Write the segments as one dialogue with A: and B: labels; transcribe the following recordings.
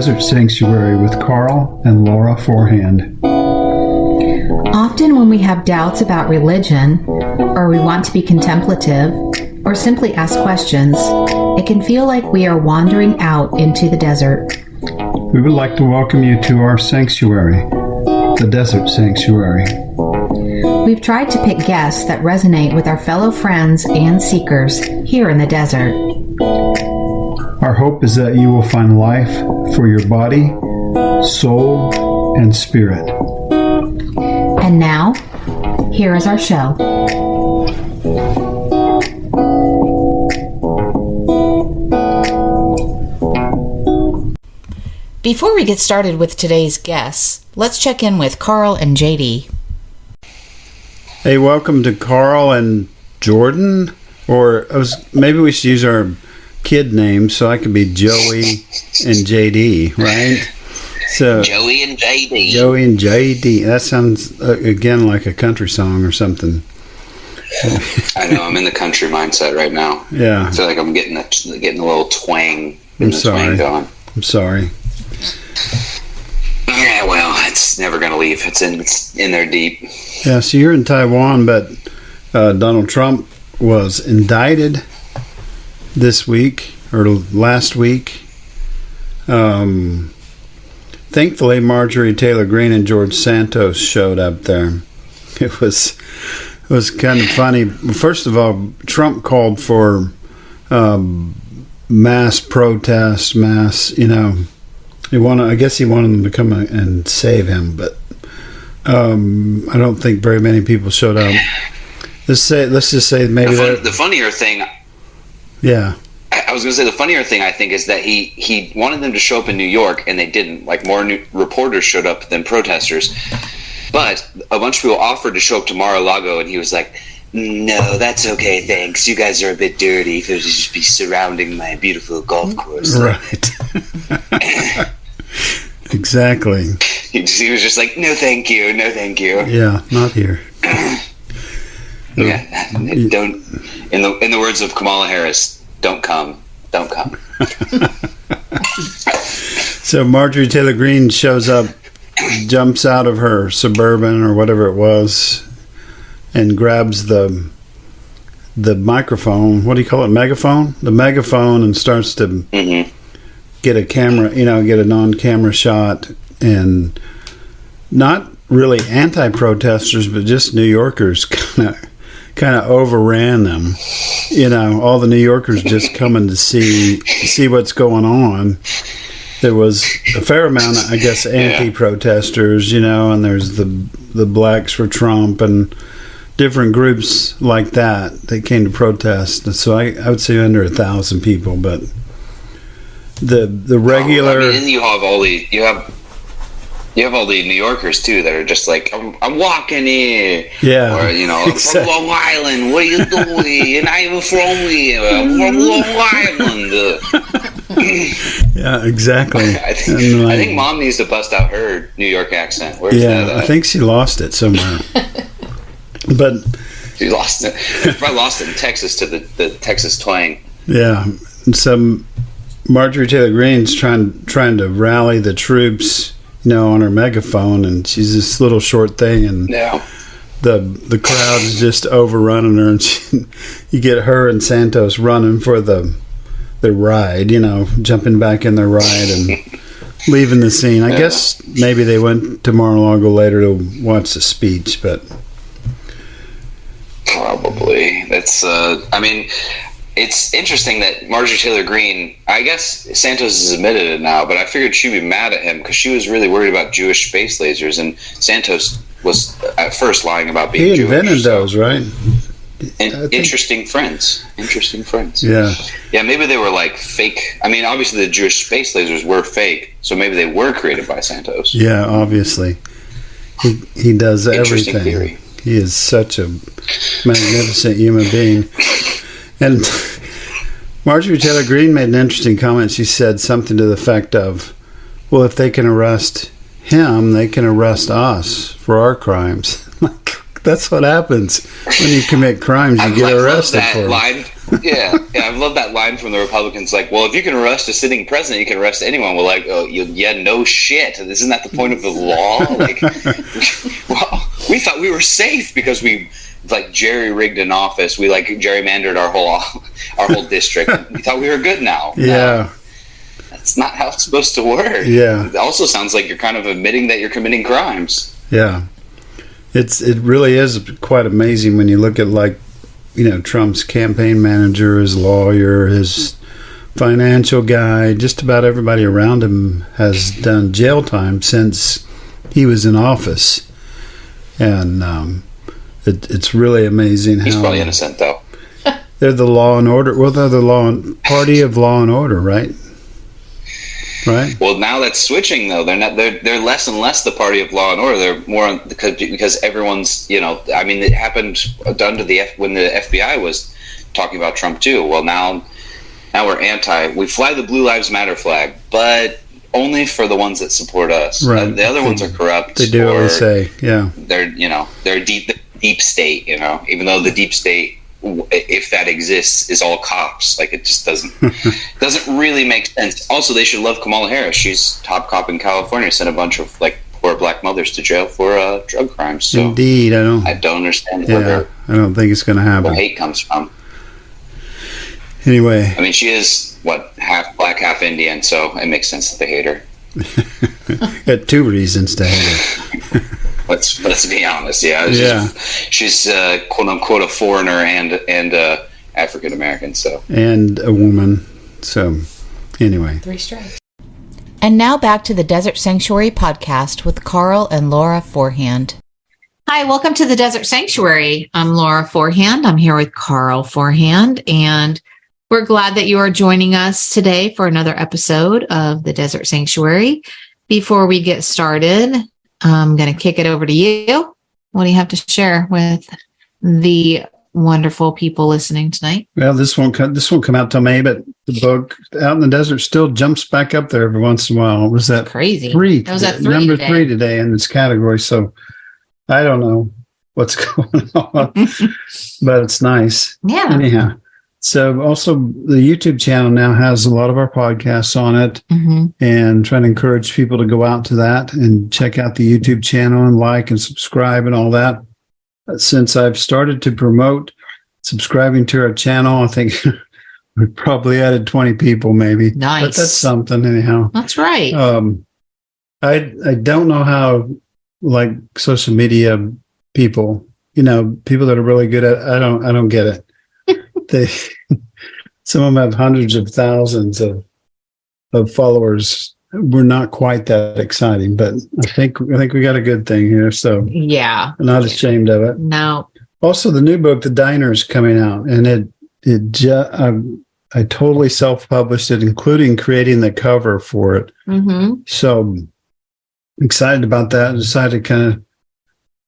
A: Desert Sanctuary with Karl and Laura Forehand.
B: Often when we have doubts about religion, or we want to be contemplative, or simply ask questions, it can feel like we are wandering out into the desert.
A: We would like to welcome you to our sanctuary, the Desert Sanctuary.
B: We've tried to pick guests that resonate with our fellow friends and seekers here in the desert.
A: Our hope is that you will find life for your body, soul, and spirit.
B: And now, here is our show. Before we get started with today's guests, let's check in with Karl and JD.
A: Hey, welcome to Karl and Jordan, or maybe we should use our kid names so I could be Joey and JD, right? So
C: Joey and JD.
A: Joey and JD. That sounds again like a country song or something.
C: I know, I'm in the country mindset right now.
A: Yeah,
C: I feel like I'm getting a little twang.
A: I'm sorry.
C: Twang going.
A: I'm sorry.
C: Yeah, well, it's never gonna leave. It's in there deep.
A: Yeah, so you're in Taiwan, but Donald Trump was indicted this week or last week. Thankfully, Marjorie Taylor Greene and George Santos showed up there. It was kind of funny. First of all, Trump called for mass protest, I guess he wanted them to come and save him, but I don't think very many people showed up. Let's just say maybe
C: the funnier thing.
A: Yeah.
C: I was going to say the funnier thing I think is that he wanted them to show up in New York and they didn't. Like more reporters showed up than protesters, but a bunch of people offered to show up to Mar-a-Lago and he was like, "No, that's okay, thanks. You guys are a bit dirty. If it would just be surrounding my beautiful golf course."
A: Right. Exactly.
C: He was just like, "No, thank you. No, thank you."
A: Yeah, not here.
C: Yeah, don't. In the words of Kamala Harris, don't come. Don't come.
A: So Marjorie Taylor Greene shows up, jumps out of her Suburban or whatever it was, and grabs the microphone. What do you call it? Megaphone? The megaphone, and starts to get a camera, get a non-camera shot, and not really anti-protesters, but just New Yorkers kind of overran them. All the New Yorkers just coming to see what's going on. There was a fair amount, I guess, anti-protesters, and there's the Blacks for Trump and different groups like that came to protest. So I would say under 1,000 people, but the regular.
C: And you have all the New Yorkers too that are just like, I'm walking here,
A: yeah,
C: or
A: exactly.
C: I'm from Long Island. What are you doing? And I'm from here. I'm from Long Island.
A: Yeah, exactly.
C: I think Mom needs to bust out her New York accent. Where's that at?
A: I think she lost it somewhere. But
C: she lost it. Probably lost it in Texas to the Texas twang.
A: Yeah, some Marjorie Taylor Greene's trying to rally the troops, on her megaphone, and she's this little short thing, and the crowd's just overrunning her, and you get her and Santos running for the ride, jumping back in their ride and leaving the scene. I guess maybe they went to Mar-a-Lago later to watch the speech, but
C: probably it's. It's interesting that Marjorie Taylor Greene, I guess Santos has admitted it now, but I figured she'd be mad at him because she was really worried about Jewish space lasers, and Santos was at first lying about being Jewish.
A: He invented those, right?
C: Interesting friends.
A: Yeah.
C: Yeah, maybe they were like fake. I mean, obviously the Jewish space lasers were fake, so maybe they were created by Santos.
A: Yeah, obviously. He does
C: Interesting
A: everything.
C: Theory.
A: He is such a magnificent human being. And Marjorie Taylor Greene made an interesting comment. She said something to the effect of, well, if they can arrest him, they can arrest us for our crimes. That's what happens when you commit crimes. You get arrested for
C: line. Yeah, I love that line from the Republicans. Like, well, if you can arrest a sitting president, you can arrest anyone. Well, like, oh, yeah, no shit. Isn't that the point of the law? Like, well, we thought we were safe because we like jerry rigged an office. We like gerrymandered our whole district. We thought we were good now.
A: Yeah.
C: That's not how it's supposed to work.
A: Yeah.
C: It also sounds like you're kind of admitting that you're committing crimes.
A: Yeah. It really is quite amazing when you look at, like, you know, Trump's campaign manager, his lawyer, his financial guy, just about everybody around him has done jail time since he was in office. And it's really amazing.
C: He's
A: how
C: probably innocent, though.
A: they're the law and order. Well, they're the party of law and order, right? Right.
C: Well, now that's switching, though. They're not. They're less and less the party of law and order. They're more because everyone's. You know, I mean, it happened under when the FBI was talking about Trump too. Well, now we're anti. We fly the Blue Lives Matter flag, but only for the ones that support us.
A: Right.
C: The other ones are corrupt.
A: They do what they say. Yeah.
C: They're deep state. You know, even though the deep state, if that exists, is all cops. Like, it just doesn't really make sense. Also, they should love Kamala Harris. She's top cop in California. Sent a bunch of like poor black mothers to jail for drug crimes. So
A: indeed, I don't understand
C: where
A: I don't think it's going to happen.
C: the hate comes from.
A: Anyway,
C: I mean, she is half black, half Indian, so it makes sense that they hate her.
A: Got two reasons to hate her.
C: Let's be honest. Yeah, she's quote unquote a foreigner and African American. So,
A: and a woman. So anyway,
B: 3 strikes. And now back to the Desert Sanctuary podcast with Karl and Laura Forehand. Hi, welcome to the Desert Sanctuary. I'm Laura Forehand. I'm here with Karl Forehand, and we're glad that you are joining us today for another episode of the Desert Sanctuary. Before we get started, I'm going to kick it over to you. What do you have to share with the wonderful people listening tonight?
A: Well, this won't come out till May, but the book Out in the Desert still jumps back up there every once in a while. Was that
B: crazy?
A: 3?
B: That was at 3
A: number
B: today.
A: 3 today in this category. So I don't know what's going on, but it's nice.
B: Yeah.
A: Anyhow. So also the YouTube channel now has a lot of our podcasts on it, and trying to encourage people to go out to that and check out the YouTube channel and like and subscribe and all that. Since I've started to promote subscribing to our channel, I think we've probably added 20 people maybe.
B: Nice.
A: But that's something anyhow.
B: That's right.
A: I don't know how, like, social media people, you know, people that are really good at, I don't get it. Some of them have hundreds of thousands of followers. We're not quite that exciting, but I think we got a good thing here. So
B: yeah,
A: I'm not ashamed of it.
B: No.
A: Also, the new book, The Diner, is coming out, and I totally self-published it, including creating the cover for it. So excited about that. I decided to kind of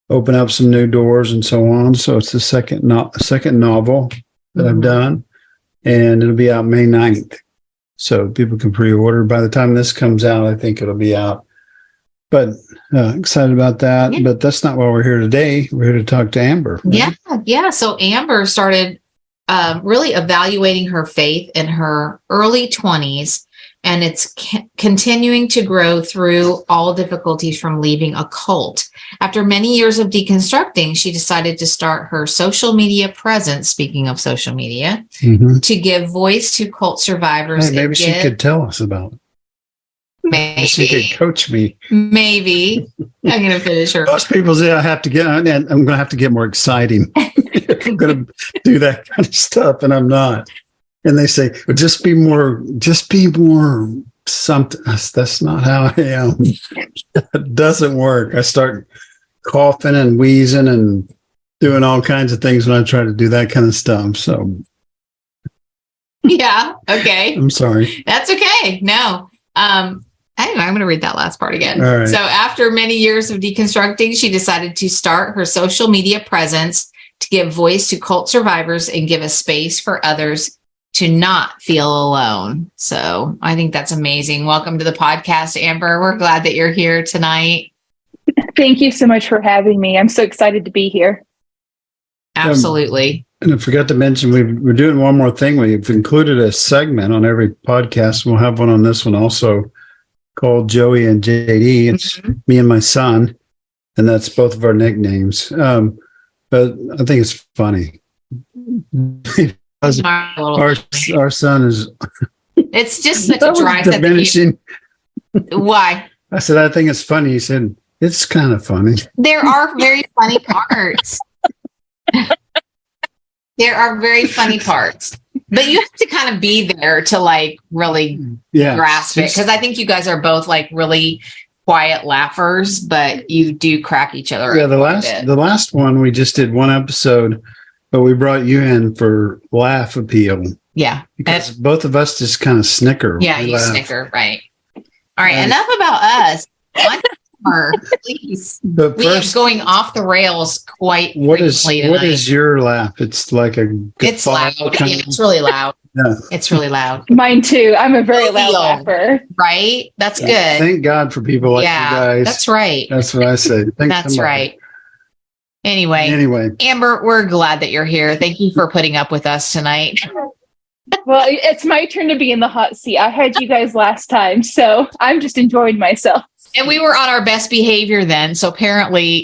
A: open up some new doors and so on. So it's the second novel that I've done, and it'll be out May 9th. So people can pre-order. By the time this comes out, I think it'll be out. But excited about that. Yeah. But that's not why we're here today. We're here to talk to Amber. Right?
B: Yeah. So Amber started really evaluating her faith in her early 20s, and it's continuing to grow through all difficulties from leaving a cult. After many years of deconstructing, she decided to start her social media presence, speaking of social media, to give voice to cult survivors.
A: Hey, maybe she could tell us about it.
B: Maybe.
A: She could coach me.
B: Maybe. I'm going to finish her.
A: Most people say I'm going to have to get more exciting. I'm going to do that kind of stuff, and I'm not. And they say, well, just be more something. That's not how I am. It doesn't work. I start coughing and wheezing and doing all kinds of things when I try to do that kind of stuff. So,
B: yeah. Okay.
A: I'm sorry.
B: That's okay. No. Anyway, I'm going to read that last part again.
A: All right.
B: So after many years of deconstructing, she decided to start her social media presence to give voice to cult survivors and give a space for others to not feel alone. So I think that's amazing. Welcome to the podcast, Amber. We're glad that you're here tonight.
D: Thank you so much for having me. I'm so excited to be here.
B: Absolutely.
A: And I forgot to mention, we're doing one more thing. We've included a segment on every podcast. We'll have one on this one also called Joey and JD. It's me and my son, and that's both of our nicknames. But I think it's funny. our son is...
D: It's just such a drive.
A: Diminishing.
D: Why?
A: I said, I think it's funny. He said, it's kind of funny.
D: There are very funny parts. There are very funny parts. But you have to kind of be there to like really grasp it. Because I think you guys are both like really quiet laughers, but you do crack each other up.
A: Yeah, the last one, we just did one episode, but we brought you in for laugh appeal.
D: Yeah.
A: Because both of us just kind of snicker.
D: Yeah, you snicker, right. All right, enough about us. Please.
A: But
D: we are going off the rails quite frequently tonight.
A: What is your laugh? It's like a...
D: It's loud. It's really loud. Yeah. It's really loud.
E: Mine too. I'm a very loud laugher.
D: Right? That's good.
A: Thank God for people like you guys.
D: That's right.
A: That's what I say.
D: That's right. Anyway, Amber, we're glad that you're here. Thank you for putting up with us tonight.
E: Well, it's my turn to be in the hot seat. I had you guys last time, so I'm just enjoying myself.
D: And we were on our best behavior then, so apparently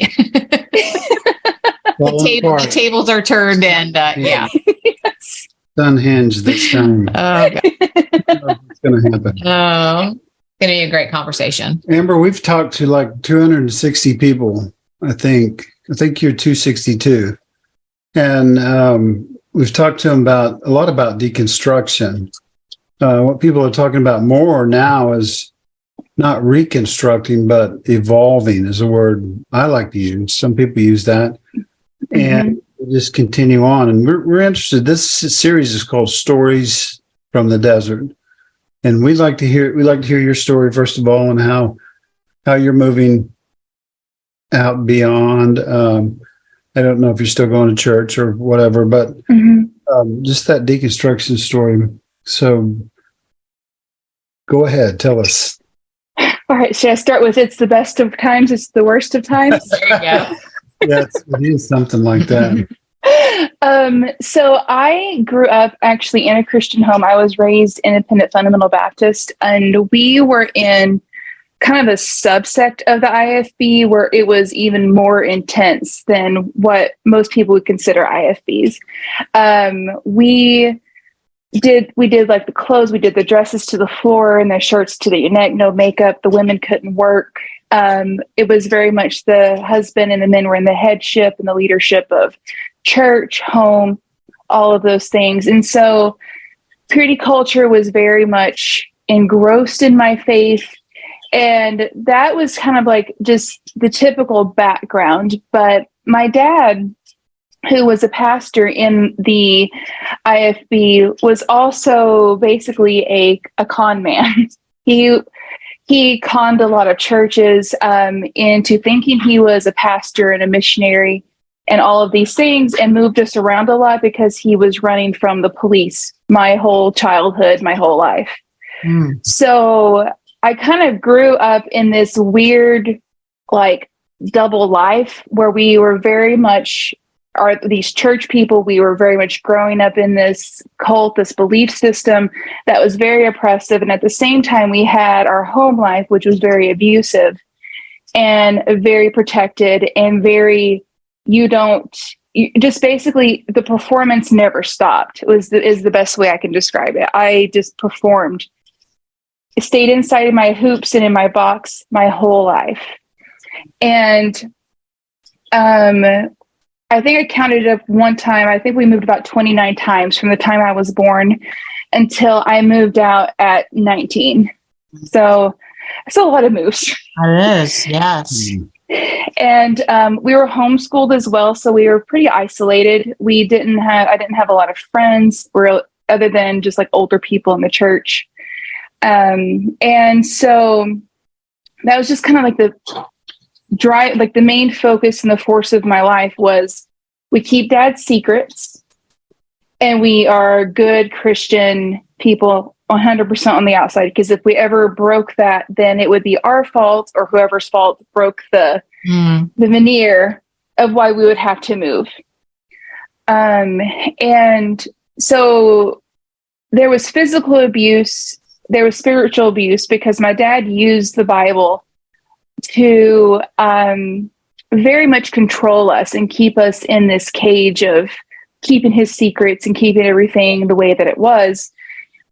D: the tables are turned, and
E: Yes.
A: Unhinged this time.
D: Oh, God.
A: It's going to happen.
D: Oh, it's going to be a great conversation.
A: Amber, we've talked to like 260 people, I think. I think you're 262. And we've talked to them a lot about deconstruction. What people are talking about more now is not reconstructing, but evolving is a word I like to use. Some people use that. And we'll just continue on. And we're interested. This series is called Stories from the Desert. And we'd like to hear your story, first of all, and how you're moving out beyond. I don't know if you're still going to church or whatever, but just that deconstruction story. So go ahead, tell us.
E: All right, should I start with it's the best of times, it's the worst of times?
D: There you go.
A: Yes, it is something like that.
E: So I grew up actually in a Christian home. I was raised independent fundamental Baptist, and we were in kind of a subsect of the IFB where it was even more intense than what most people would consider IFBs. We did like the clothes, we did the dresses to the floor and the shirts to the neck, no makeup. The women couldn't work. It was very much the husband and the men were in the headship and the leadership of church, home, all of those things. And so purity culture was very much engrossed in my faith. And that was kind of like just the typical background. But my dad, who was a pastor in the IFB, was also basically a con man. He conned a lot of churches into thinking he was a pastor and a missionary and all of these things, and moved us around a lot because he was running from the police my whole childhood, my whole life. So I kind of grew up in this weird, like, double life where we were very much these church people. We were very much growing up in this cult, this belief system that was very oppressive. And at the same time, we had our home life, which was very abusive and very protected and very, just basically the performance never stopped is the best way I can describe it. I just performed. I stayed inside of my hoops and in my box my whole life. And I think I counted up one time. I think we moved about 29 times from the time I was born until I moved out at 19. So it's a lot of moves.
D: It is, yes.
E: And we were homeschooled as well, so we were pretty isolated. I didn't have a lot of friends, other than just like older people in the church. And so that was just kind of like the main focus and the force of my life was we keep dad's secrets and we are good Christian people 100% on the outside. Because if we ever broke that, then it would be our fault or whoever's fault broke the veneer of why we would have to move. And so there was physical abuse, there was spiritual abuse, because my dad used the Bible to very much control us and keep us in this cage of keeping his secrets and keeping everything the way that it was.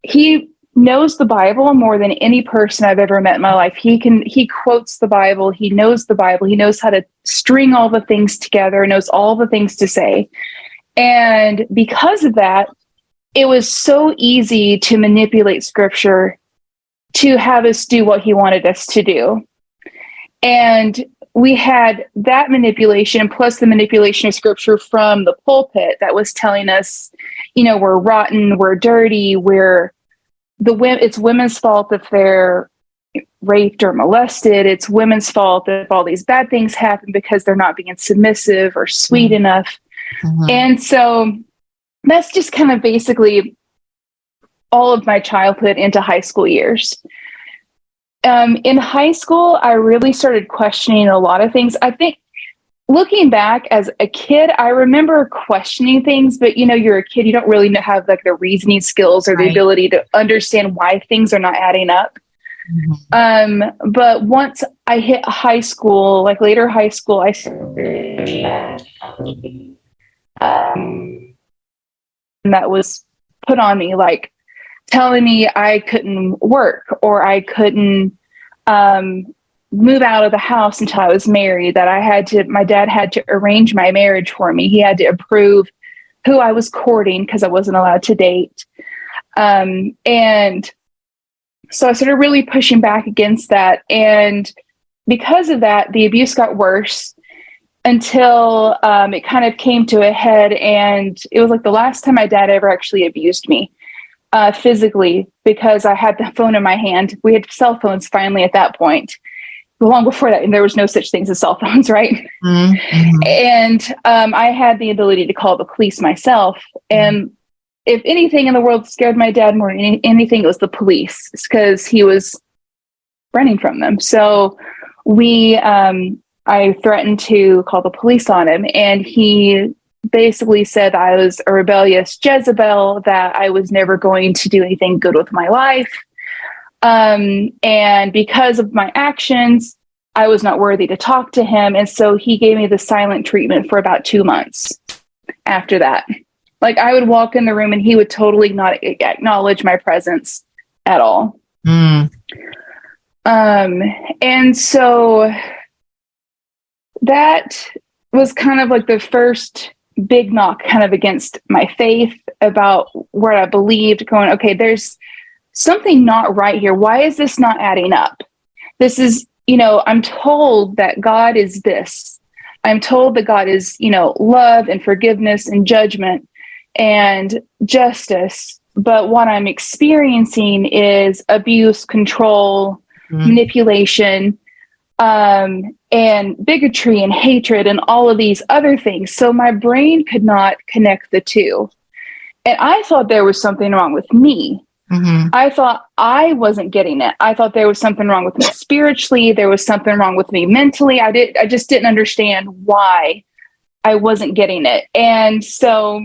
E: He knows the Bible more than any person I've ever met in my life. He quotes the Bible. He knows the Bible. He knows how to string all the things together, knows all the things to say. And because of that, it was so easy to manipulate scripture to have us do what he wanted us to do. And we had that manipulation plus the manipulation of scripture from the pulpit that was telling us, we're rotten, we're dirty, it's women's fault if they're raped or molested. It's women's fault if all these bad things happen because they're not being submissive or sweet enough. Mm-hmm. And so that's just kind of basically all of my childhood into high school years. In high school, I really started questioning a lot of things. I think looking back as a kid, I remember questioning things, but you're a kid, you don't really have like the reasoning skills or the ability to understand why things are not adding up. Mm-hmm. But once I hit high school, like later high school, that was put on me, like telling me I couldn't work or I couldn't move out of the house until I was married, that my dad had to arrange my marriage for me. He had to approve who I was courting because I wasn't allowed to date. And so I started really pushing back against that. And because of that, the abuse got worse until it kind of came to a head. And it was like the last time my dad ever actually abused me physically, because I had the phone in my hand. We had cell phones finally at that point. Long before that, and there was no such things as cell phones, right? Mm-hmm. And I had the ability to call the police myself. And if anything in the world scared my dad more than anything, it was the police, because he was running from them. So I threatened to call the police on him, and he basically said I was a rebellious Jezebel, that I was never going to do anything good with my life. And because of my actions, I was not worthy to talk to him. And so he gave me the silent treatment for about 2 months after that. Like, I would walk in the room and he would totally not acknowledge my presence at all. Mm. And so that was kind of like the first big knock kind of against my faith about where I believed, going, okay, there's something not right here. Why is this not adding up? This is, I'm told that God is this. I'm told that God is, love and forgiveness and judgment and justice. But what I'm experiencing is abuse, control, manipulation, and bigotry and hatred and all of these other things. So my brain could not connect the two. And I thought there was something wrong with me. Mm-hmm. I thought I wasn't getting it. I thought there was something wrong with me spiritually. There was something wrong with me mentally. I just didn't understand why I wasn't getting it. And so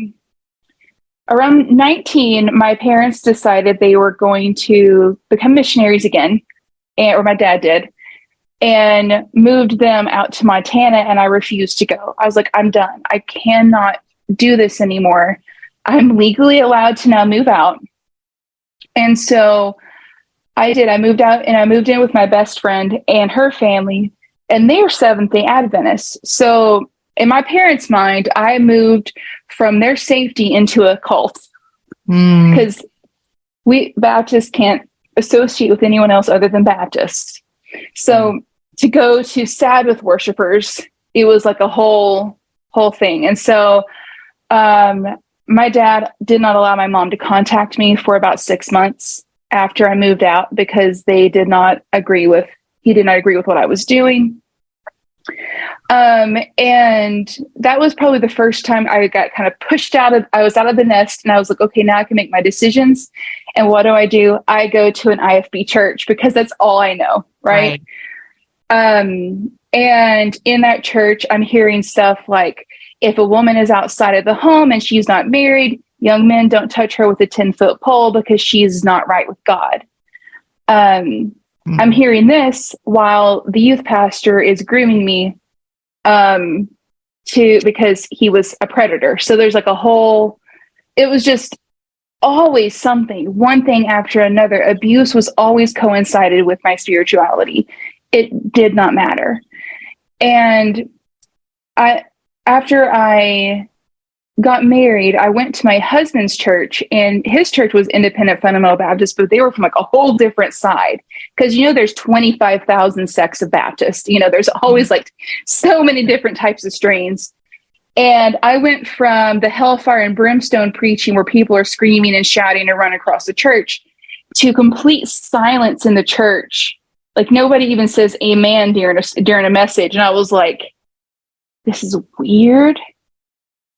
E: around 19, my parents decided they were going to become missionaries again, or my dad did, and moved them out to Montana, and I refused to go. I was like, I'm done. I cannot do this anymore. I'm legally allowed to now move out. And so I did. I moved out, and I moved in with my best friend and her family, and they were Seventh-day Adventists. So in my parents' mind, I moved from their safety into a cult, because we Baptists can't associate with anyone else other than Baptists. So to go to Sabbath worshipers, it was like a whole thing. And so my dad did not allow my mom to contact me for about 6 months after I moved out, because he did not agree with what I was doing. And that was probably the first time I got kind of pushed I was out of the nest, and I was like, okay, now I can make my decisions. And what do? I go to an IFB church, because that's all I know. Right. And in that church, I'm hearing stuff like, if a woman is outside of the home and she's not married, young men don't touch her with a 10-foot pole because she's not right with God. I'm hearing this while the youth pastor is grooming me because he was a predator. So there's like it was just always something, one thing after another. Abuse was always coincided with my spirituality. It did not matter. And after I got married, I went to my husband's church, and his church was Independent Fundamental Baptist, but they were from like a whole different side. Because, there's 25,000 sects of Baptist. There's always like so many different types of strains. And I went from the hellfire and brimstone preaching where people are screaming and shouting and running across the church to complete silence in the church. Like nobody even says amen during a message. And I was like, this is weird.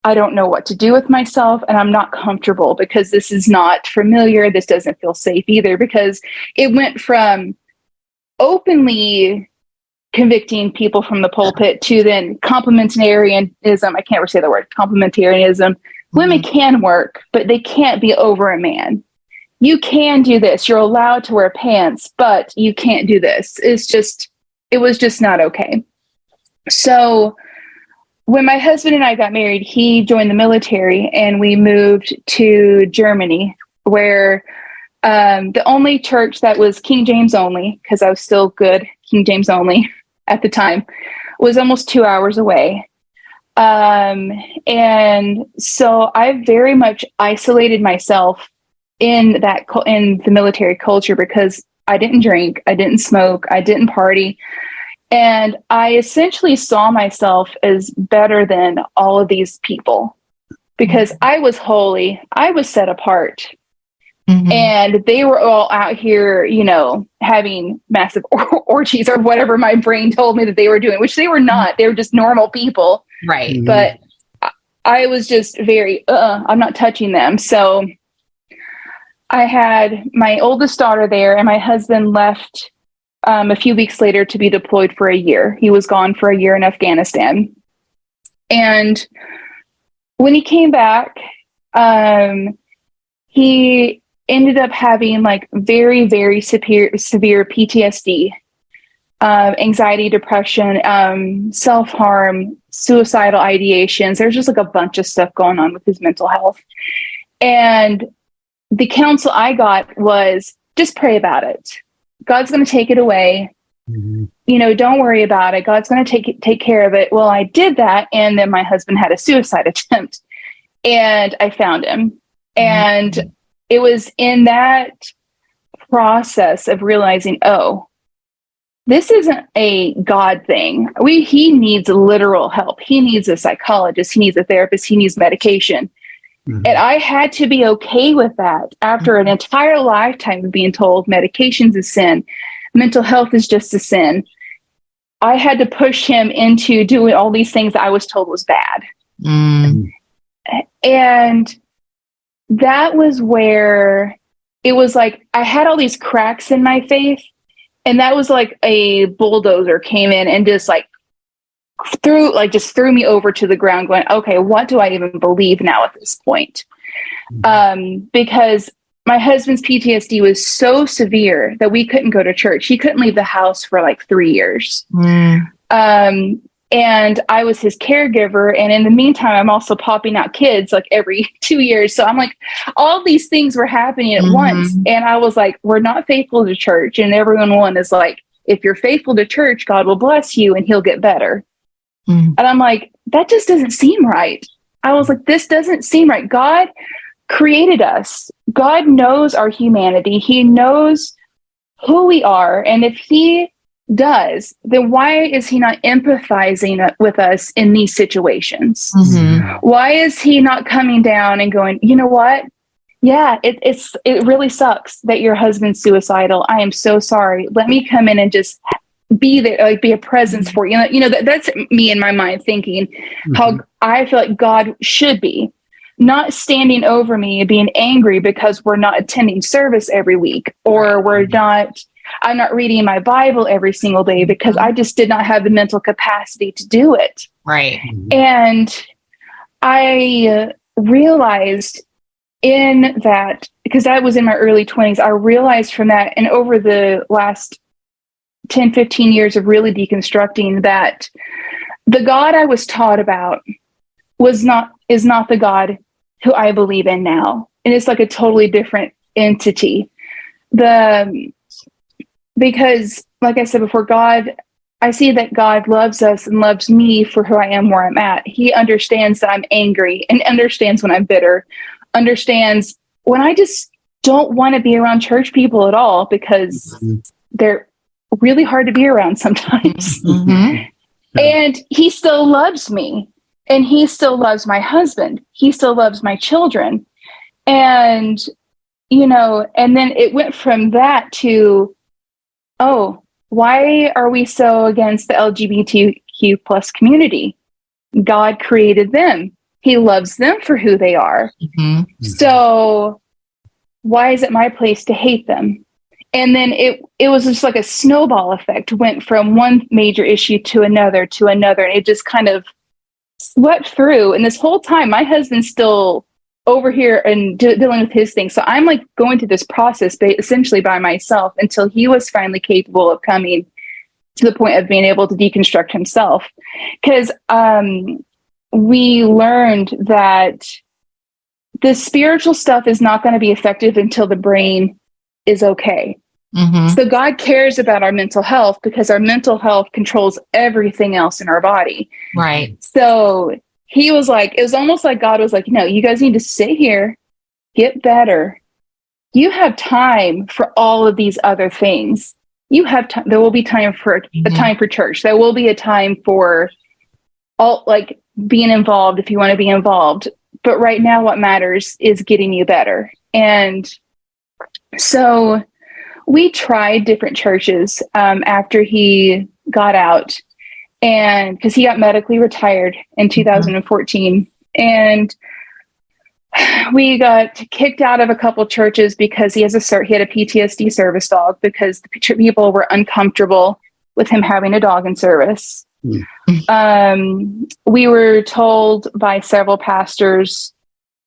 E: I don't know what to do with myself, and I'm not comfortable because this is not familiar. This doesn't feel safe either, because it went from openly convicting people from the pulpit to then complementarianism. I can't ever say the word complementarianism. Women can work, but they can't be over a man. You can do this. You're allowed to wear pants, but you can't do this. It was just not okay. So when my husband and I got married, he joined the military and we moved to Germany, where the only church that was King James only, because I was still good King James only at the time, was almost 2 hours away. And so I very much isolated myself in the military culture, because I didn't drink, I didn't smoke, I didn't party. And I essentially saw myself as better than all of these people because I was holy, I was set apart. And they were all out here, having massive orgies or whatever my brain told me that they were doing, which they were not. They were just normal people.
D: Right.
E: But I was just very, I'm not touching them. So I had my oldest daughter there, and my husband left a few weeks later to be deployed for a year. He was gone for a year in Afghanistan. And when he came back, he ended up having like very, very severe PTSD, anxiety, depression, self-harm, suicidal ideations. There's just like a bunch of stuff going on with his mental health. And the counsel I got was just pray about it. God's going to take it away. Don't worry about it. God's going to take care of it. Well, I did that. And then my husband had a suicide attempt, and I found him. And it was in that process of realizing, oh, this isn't a God thing. He needs literal help. He needs a psychologist. He needs a therapist. He needs medication. And I had to be okay with that after an entire lifetime of being told medication's a sin, mental health is just a sin. I had to push him into doing all these things that I was told was bad. And that was where it was like I had all these cracks in my faith, and that was like a bulldozer came in and just threw me over to the ground, going, okay, what do I even believe now at this point? Because my husband's PTSD was so severe that we couldn't go to church. He couldn't leave the house for like 3 years. And I was his caregiver. And in the meantime, I'm also popping out kids like every 2 years. So I'm like, all these things were happening at once. And I was like, we're not faithful to church. And everyone is like, if you're faithful to church, God will bless you and he'll get better. And I'm like, that just doesn't seem right. I was like, this doesn't seem right. God created us. God knows our humanity. He knows who we are. And if he does, then why is he not empathizing with us in these situations? Why is he not coming down and going, you know what? Yeah, it really sucks that your husband's suicidal. I am so sorry. Let me come in and just be there, like be a presence for you. That's me in my mind thinking how I feel like God should be, not standing over me and being angry because we're not attending service every week, or I'm not reading my Bible every single day because I just did not have the mental capacity to do it.
D: Right.
E: And I realized in that, because I was in my early 20s, I realized from that, and over the last 10, 15 years of really deconstructing, that the God I was taught about is not the God who I believe in now. And it's like a totally different entity. Because like I said before, I see that God loves us and loves me for who I am, where I'm at. He understands that I'm angry and understands when I'm bitter, understands when I just don't want to be around church people at all, because they're really hard to be around sometimes. And he still loves me, and he still loves my husband. He still loves my children. And, and then it went from that to, oh, why are we so against the LGBTQ plus community? God created them. He loves them for who they are. So why is it my place to hate them? And then it was just like a snowball effect, went from one major issue to another, and it just kind of swept through. And this whole time, my husband's still over here and dealing with his thing. So I'm like going through this process essentially by myself until he was finally capable of coming to the point of being able to deconstruct himself. Because we learned that the spiritual stuff is not going to be effective until the brain is okay. So God cares about our mental health because our mental health controls everything else in our body.
D: Right.
E: So he was like, it was almost like God was like, you guys need to sit here, get better. You have time for all of these other things. You have time. There will be time for a time for church. There will be a time for all, like, being involved if you want to be involved. But right now, what matters is getting you better. And so we tried different churches after he got out, and because he got medically retired in 2014, and we got kicked out of a couple churches because he had a PTSD service dog, because the people were uncomfortable with him having a dog in service. We were told by several pastors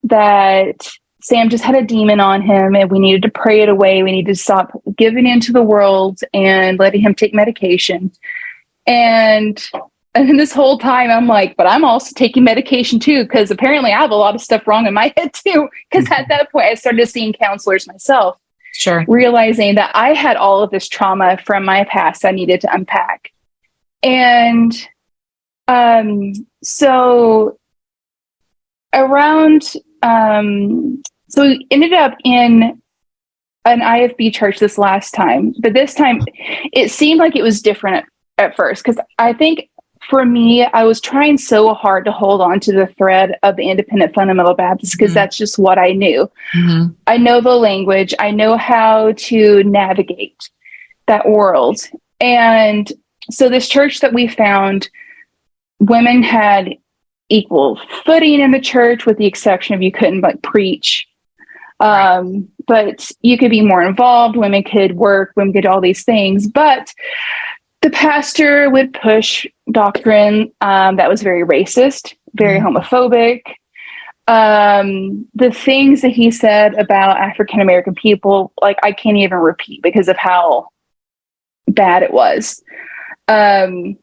E: that Sam just had a demon on him and we needed to pray it away. We needed to stop giving into the world and letting him take medication. And this whole time I'm like, but I'm also taking medication too, because apparently I have a lot of stuff wrong in my head too. Because at that point I started seeing counselors myself.
D: Sure.
E: Realizing that I had all of this trauma from my past I needed to unpack. And so we ended up in an IFB church this last time, but this time it seemed like it was different at first, because I think for me, I was trying so hard to hold on to the thread of the independent fundamental Baptist, because that's just what I knew. I know the language. I know how to navigate that world. And so this church that we found, women had equal footing in the church, with the exception of you couldn't preach. But you could be more involved. Women could work. Women could do all these things. But the pastor would push doctrine that was very racist, very homophobic. The things that he said about African-American people, like, I can't even repeat because of how bad it was. And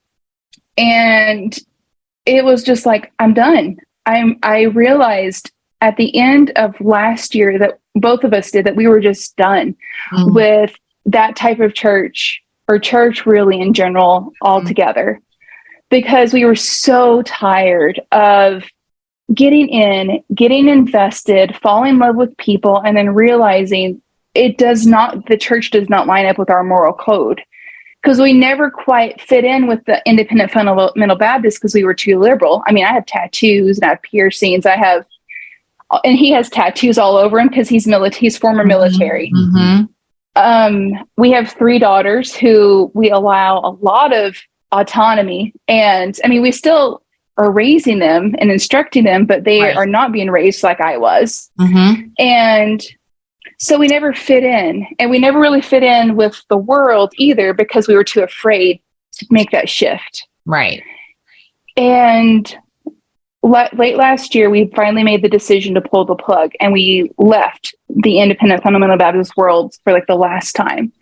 E: it was just like, I'm done. I realized at the end of last year that both of us did, that we were just done with that type of church, or church really in general altogether, because we were so tired of getting invested, falling in love with people, and then realizing the church does not line up with our moral code. Because we never quite fit in with the independent fundamental Baptist, because we were too liberal. I mean, I have tattoos and I have piercings. And he has tattoos all over him because he's former military. We have 3 daughters who we allow a lot of autonomy. And I mean, we still are raising them and instructing them, but they are not being raised like I was. And so we never fit in, and we never really fit in with the world either, because we were too afraid to make that shift.
D: Right.
E: And late last year, we finally made the decision to pull the plug, and we left the independent fundamental Baptist world for like the last time.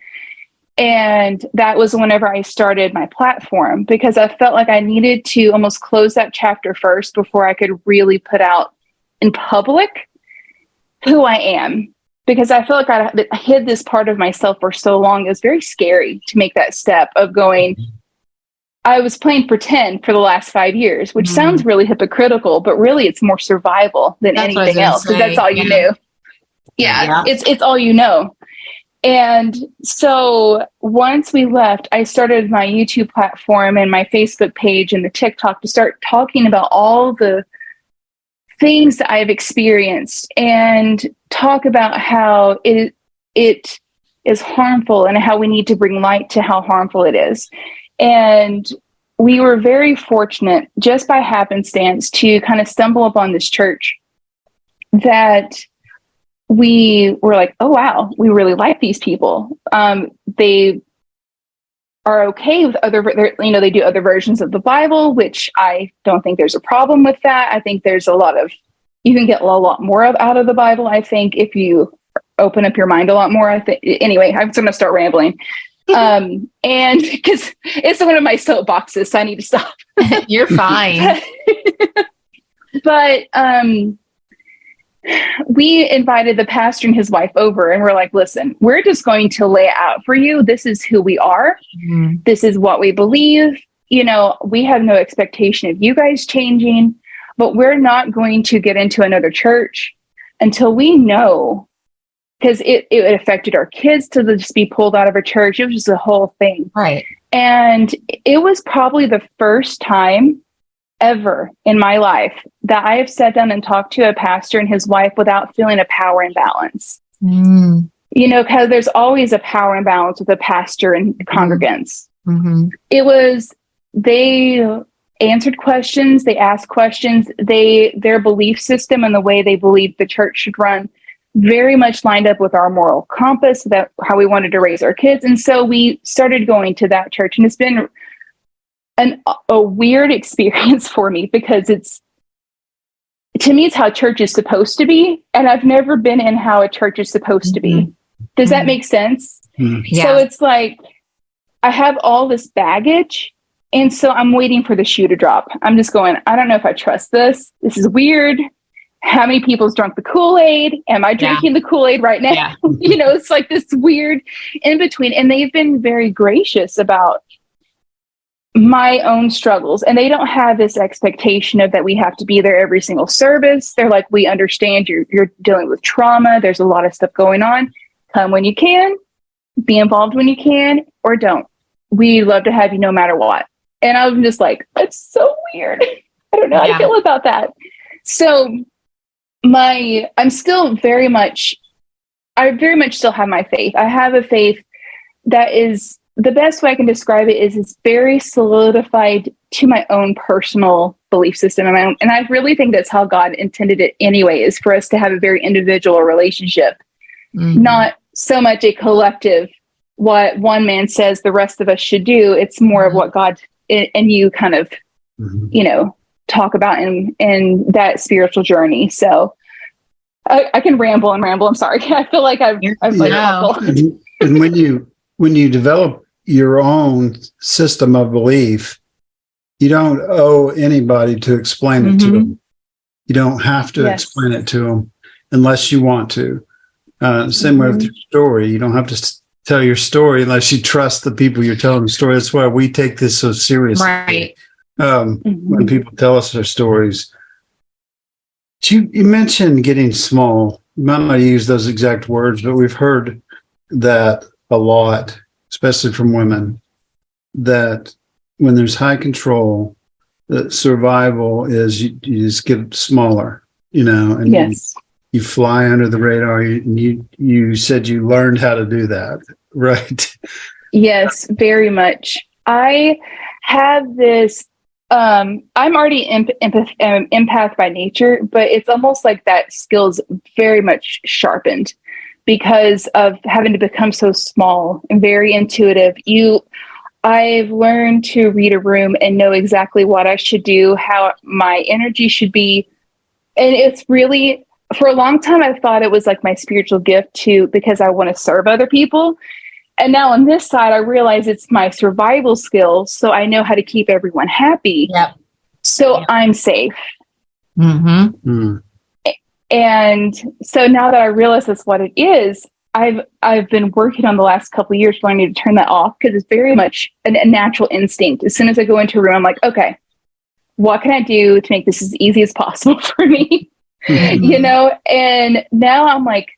E: And that was whenever I started my platform, because I felt like I needed to almost close that chapter first before I could really put out in public who I am. Because I feel like I hid this part of myself for so long. It was very scary to make that step of going, I was playing pretend for the last 5 years, which sounds really hypocritical, but really it's more survival than anything else, because that's all you knew. Yeah, it's all you know. And so once we left, I started my YouTube platform and my Facebook page and the TikTok to start talking about all the things that I've experienced and talk about how it is harmful and how we need to bring light to how harmful it is. And we were very fortunate, just by happenstance, to kind of stumble upon this church that we were like, oh, wow, we really like these people. They are okay with they do other versions of the Bible, which I don't think there's a problem with that. I think there's you can get a lot more out of the Bible, I think, if you open up your mind a lot more. Anyway, I'm going to start rambling. And because it's one of my soapboxes, so I need to stop.
D: You're fine.
E: But we invited the pastor and his wife over, and we're like, listen, we're just going to lay it out for you. This is who we are. Mm-hmm. This is what we believe. We have no expectation of you guys changing, but we're not going to get into another church until we know, because it affected our kids to just be pulled out of a church. It was just a whole thing.
D: Right.
E: And it was probably the first time ever in my life that I have sat down and talked to a pastor and his wife without feeling a power imbalance. Because there's always a power imbalance with a pastor and congregants. Mm-hmm. They answered questions, they asked questions, their belief system and the way they believed the church should run very much lined up with our moral compass, that how we wanted to raise our kids. And so we started going to that church, and it's been a weird experience for me, because to me, it's how church is supposed to be. And I've never been in how a church is supposed to be. Does that make sense? Yeah. So it's like, I have all this baggage. And so I'm waiting for the shoe to drop. I'm just going, I don't know if I trust this. This is weird. How many people's drunk the Kool-Aid? Am I drinking the Kool-Aid right now? Yeah. It's like this weird in between. And they've been very gracious about my own struggles, and they don't have this expectation of that we have to be there every single service. They're like, we understand you're dealing with trauma. There's a lot of stuff going on. Come when you can, be involved when you can, or don't. We love to have you no matter what. And I'm just like, it's so weird. I don't know how to feel about that. So I very much still have my faith. I have a faith that is, the best way I can describe it is it's very solidified to my own personal belief system. And I really think that's how God intended it anyway, is for us to have a very individual relationship, not so much a collective, what one man says the rest of us should do. It's more of what God and you kind of, talk about in that spiritual journey. So I can ramble and ramble. I'm sorry. I feel like I've
A: and when you develop your own system of belief, you don't owe anybody to explain it to them. You don't have to explain it to them unless you want to. Same way with your story. You don't have to tell your story unless you trust the people you're telling the story. That's why we take this so seriously.
D: Right.
A: When people tell us their stories. You mentioned getting small. You might not use those exact words, but we've heard that a lot, especially from women, that when there's high control, the survival is you just get smaller, and you fly under the radar. You said you learned how to do that, right?
E: Yes, very much. I have this, I'm already empath by nature, but it's almost like that skill's very much sharpened because of having to become so small and very intuitive. I've learned to read a room and know exactly what I should do, how my energy should be. And it's really, for a long time, I thought it was like my spiritual gift too, because I want to serve other people. And now on this side, I realize it's my survival skill. So I know how to keep everyone happy.
D: Yep.
E: So I'm safe.
D: Mm-hmm.
A: Mm.
E: And so now that I realize that's what it is, I've been working on the last couple of years learning to turn that off, because it's very much a natural instinct. As soon as I go into a room, I'm like, okay, what can I do to make this as easy as possible for me?
D: Mm-hmm.
E: You know, and now I'm like,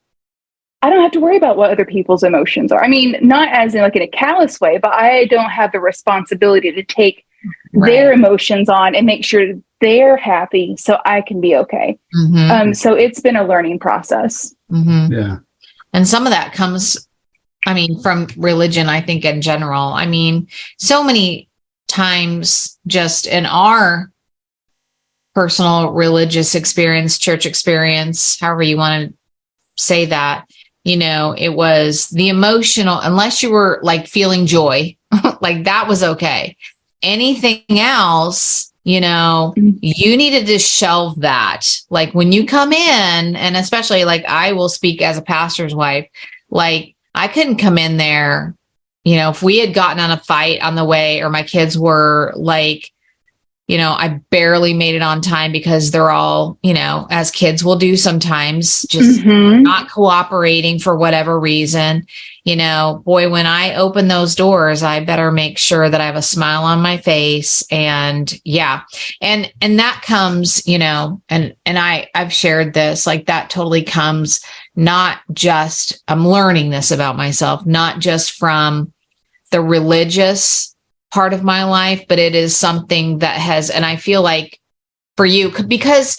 E: I don't have to worry about what other people's emotions are. I mean, not as in like in a callous way, but I don't have the responsibility to take their emotions on and make sure they're happy so I can be okay.
D: Mm-hmm.
E: So it's been a learning process.
D: Mm-hmm.
A: Yeah.
D: And some of that comes, I mean, from religion, I think in general. I mean, so many times just in our personal religious experience, church experience, however you want to say that, you know, it was the emotional, unless you were like feeling joy, like that was okay. Anything else, you know, you needed to shelve that. Like when you come in, and especially like I will speak as a pastor's wife, like I couldn't come in there, you know, if we had gotten on a fight on the way, or my kids were like, you know, I barely made it on time because they're all, you know, as kids will do sometimes, just not cooperating for whatever reason. You know, boy, when I open those doors, I better make sure that I have a smile on my face. And yeah. And that comes, you know, and I've shared this, like that totally comes not just, I'm learning this about myself, not just from the religious part of my life, but it is something that has, and I feel like for you, because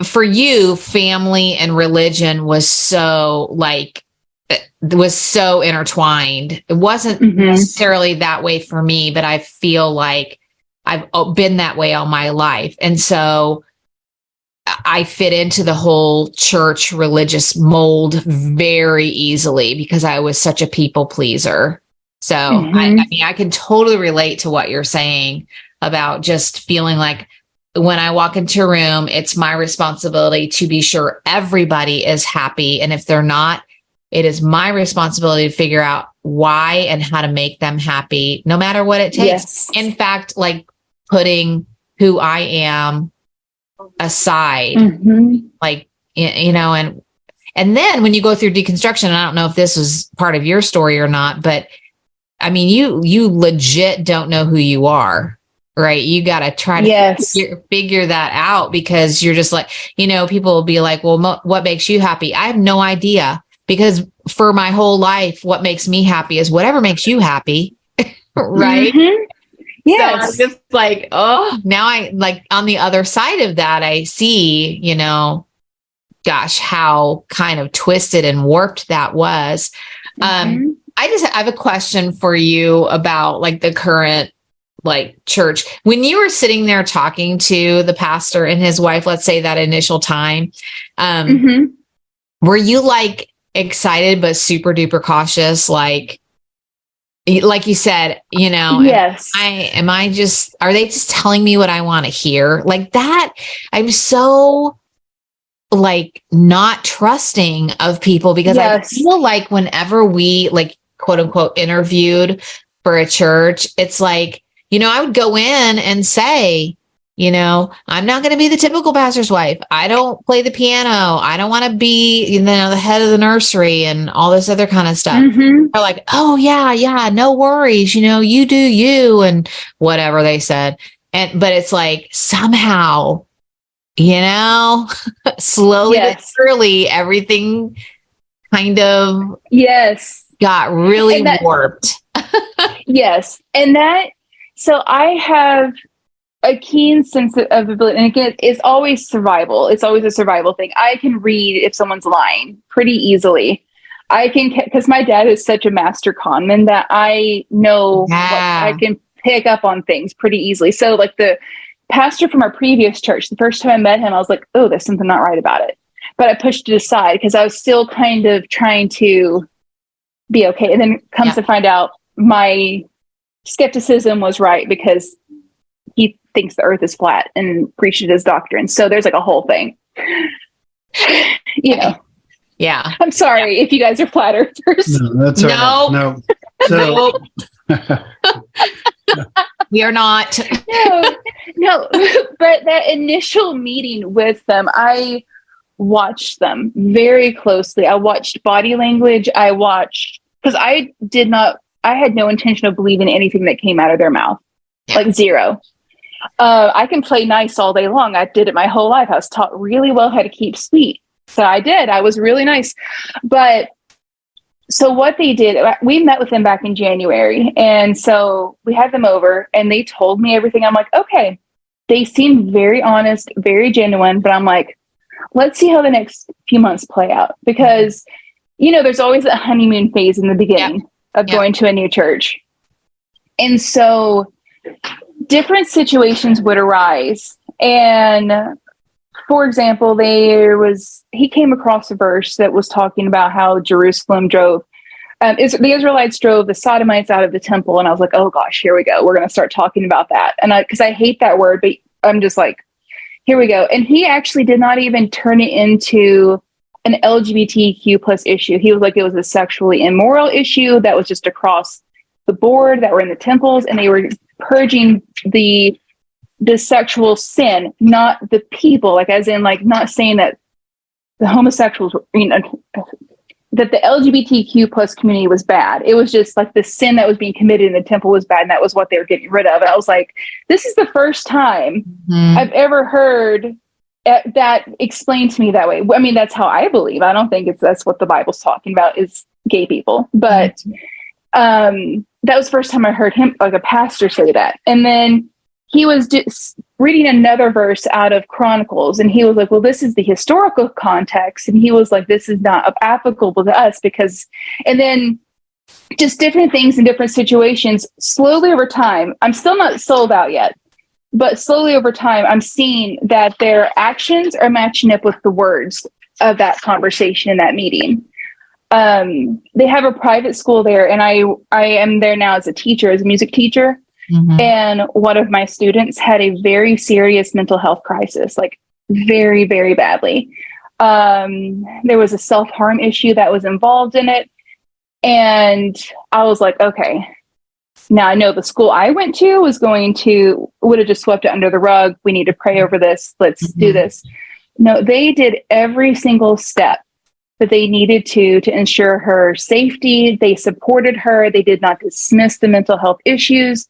D: for you, family and religion was so like, was so intertwined. It wasn't necessarily that way for me, but I feel like I've been that way all my life. And so I fit into the whole church religious mold very easily because I was such a people pleaser. So I mean, I can totally relate to what you're saying about just feeling like when I walk into a room, it's my responsibility to be sure everybody is happy. And if they're not, it is my responsibility to figure out why and how to make them happy, no matter what it takes. Yes. In fact, like putting who I am aside, like, you know, and then when you go through deconstruction, and I don't know if this was part of your story or not, but I mean, you legit don't know who you are, right? You got to try to figure that out, because you're just like, you know, people will be like, well, what makes you happy? I have no idea, because for my whole life, what makes me happy is whatever makes you happy. Right.
E: Yes.
D: So I'm just like, oh, now I like on the other side of that, I see, you know, gosh, how kind of twisted and warped that was. I have a question for you about like the current like church. When you were sitting there talking to the pastor and his wife, let's say that initial time, were you like excited but super duper cautious? Like you said, you know,
E: yes.
D: Are they just telling me what I want to hear? Like that, I'm so like not trusting of people, because I feel like whenever we like quote unquote interviewed for a church, it's like, you know, I would go in and say, you know, I'm not going to be the typical pastor's wife. I don't play the piano. I don't want to be, you know, the head of the nursery and all this other kind of stuff. They're like, oh yeah, no worries. You know, you do you, and whatever they said. But it's like somehow, you know, slowly but surely, everything kind of got really warped.
E: Yes. And that, so I have a keen sense of ability. And again, it's always survival. It's always a survival thing. I can read if someone's lying pretty easily. I can, because my dad is such a master conman that I know I can pick up on things pretty easily. So like the pastor from our previous church, the first time I met him, I was like, oh, there's something not right about it. But I pushed it aside because I was still kind of trying to be okay. And then comes to find out my skepticism was right because he thinks the earth is flat and preaches his doctrine. So there's like a whole thing.
D: Yeah.
E: I'm sorry if you guys are flat earthers.
A: No, that's all right. No. So,
D: we are not.
E: No. But that initial meeting with them, I watched them very closely. I watched body language. Because I had no intention of believing anything that came out of their mouth, like zero. I can play nice all day long. I did it my whole life. I was taught really well how to keep sweet. So I did. I was really nice. But so what they did, we met with them back in January. And so we had them over and they told me everything. I'm like, okay. They seemed very honest, very genuine. But I'm like, let's see how the next few months play out. Because, there's always a honeymoon phase in the beginning of going to a new church. And so different situations would arise. And for example, he came across a verse that was talking about how Jerusalem the Israelites drove the Sodomites out of the temple. And I was like, oh gosh, here we go. We're going to start talking about that. And because I hate that word, but I'm just like, here we go. And he actually did not even turn it into an LGBTQ plus issue. He was like, it was a sexually immoral issue that was just across the board that were in the temples, and they were purging the sexual sin, not the people, like as in like not saying that the homosexuals, that the LGBTQ plus community was bad. It was just like the sin that was being committed in the temple was bad, and that was what they were getting rid of. And I was like, this is the first time I've ever heard that explained to me that way. I mean, that's how I believe. I don't think that's what the Bible's talking about is gay people, but that was the first time I heard him, like a pastor, say that. And then he was just reading another verse out of Chronicles, and he was like, well, this is the historical context. And he was like, this is not applicable to us and then just different things in different situations. Slowly over time, I'm still not sold out yet, but slowly over time, I'm seeing that their actions are matching up with the words of that conversation in that meeting. They have a private school there, and I am there now as a teacher, as a music teacher. Mm-hmm. And one of my students had a very serious mental health crisis, like very, very badly. There was a self-harm issue that was involved in it. And I was like, okay, now I know the school I went to would have just swept it under the rug. We need to pray over this. Let's do this. No, they did every single step that they needed to ensure her safety. They supported her. They did not dismiss the mental health issues.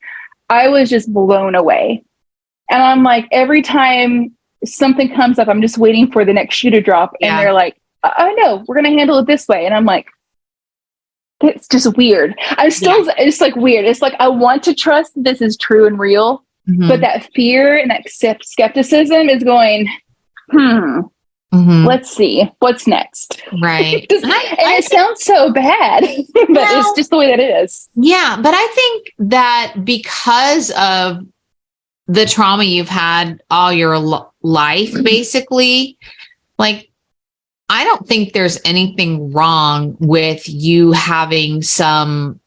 E: I was just blown away. And I'm like, every time something comes up, I'm just waiting for the next shoe to drop. And they're like, oh no, we're going to handle it this way. And I'm like, it's just weird. It's like weird. It's like, I want to trust this is true and real, but that fear and that skepticism is going, let's see what's next.
D: Right.
E: And it sounds so bad, but it's just the way that it is.
D: Yeah. But I think that because of the trauma you've had all your life, basically, like, I don't think there's anything wrong with you having some,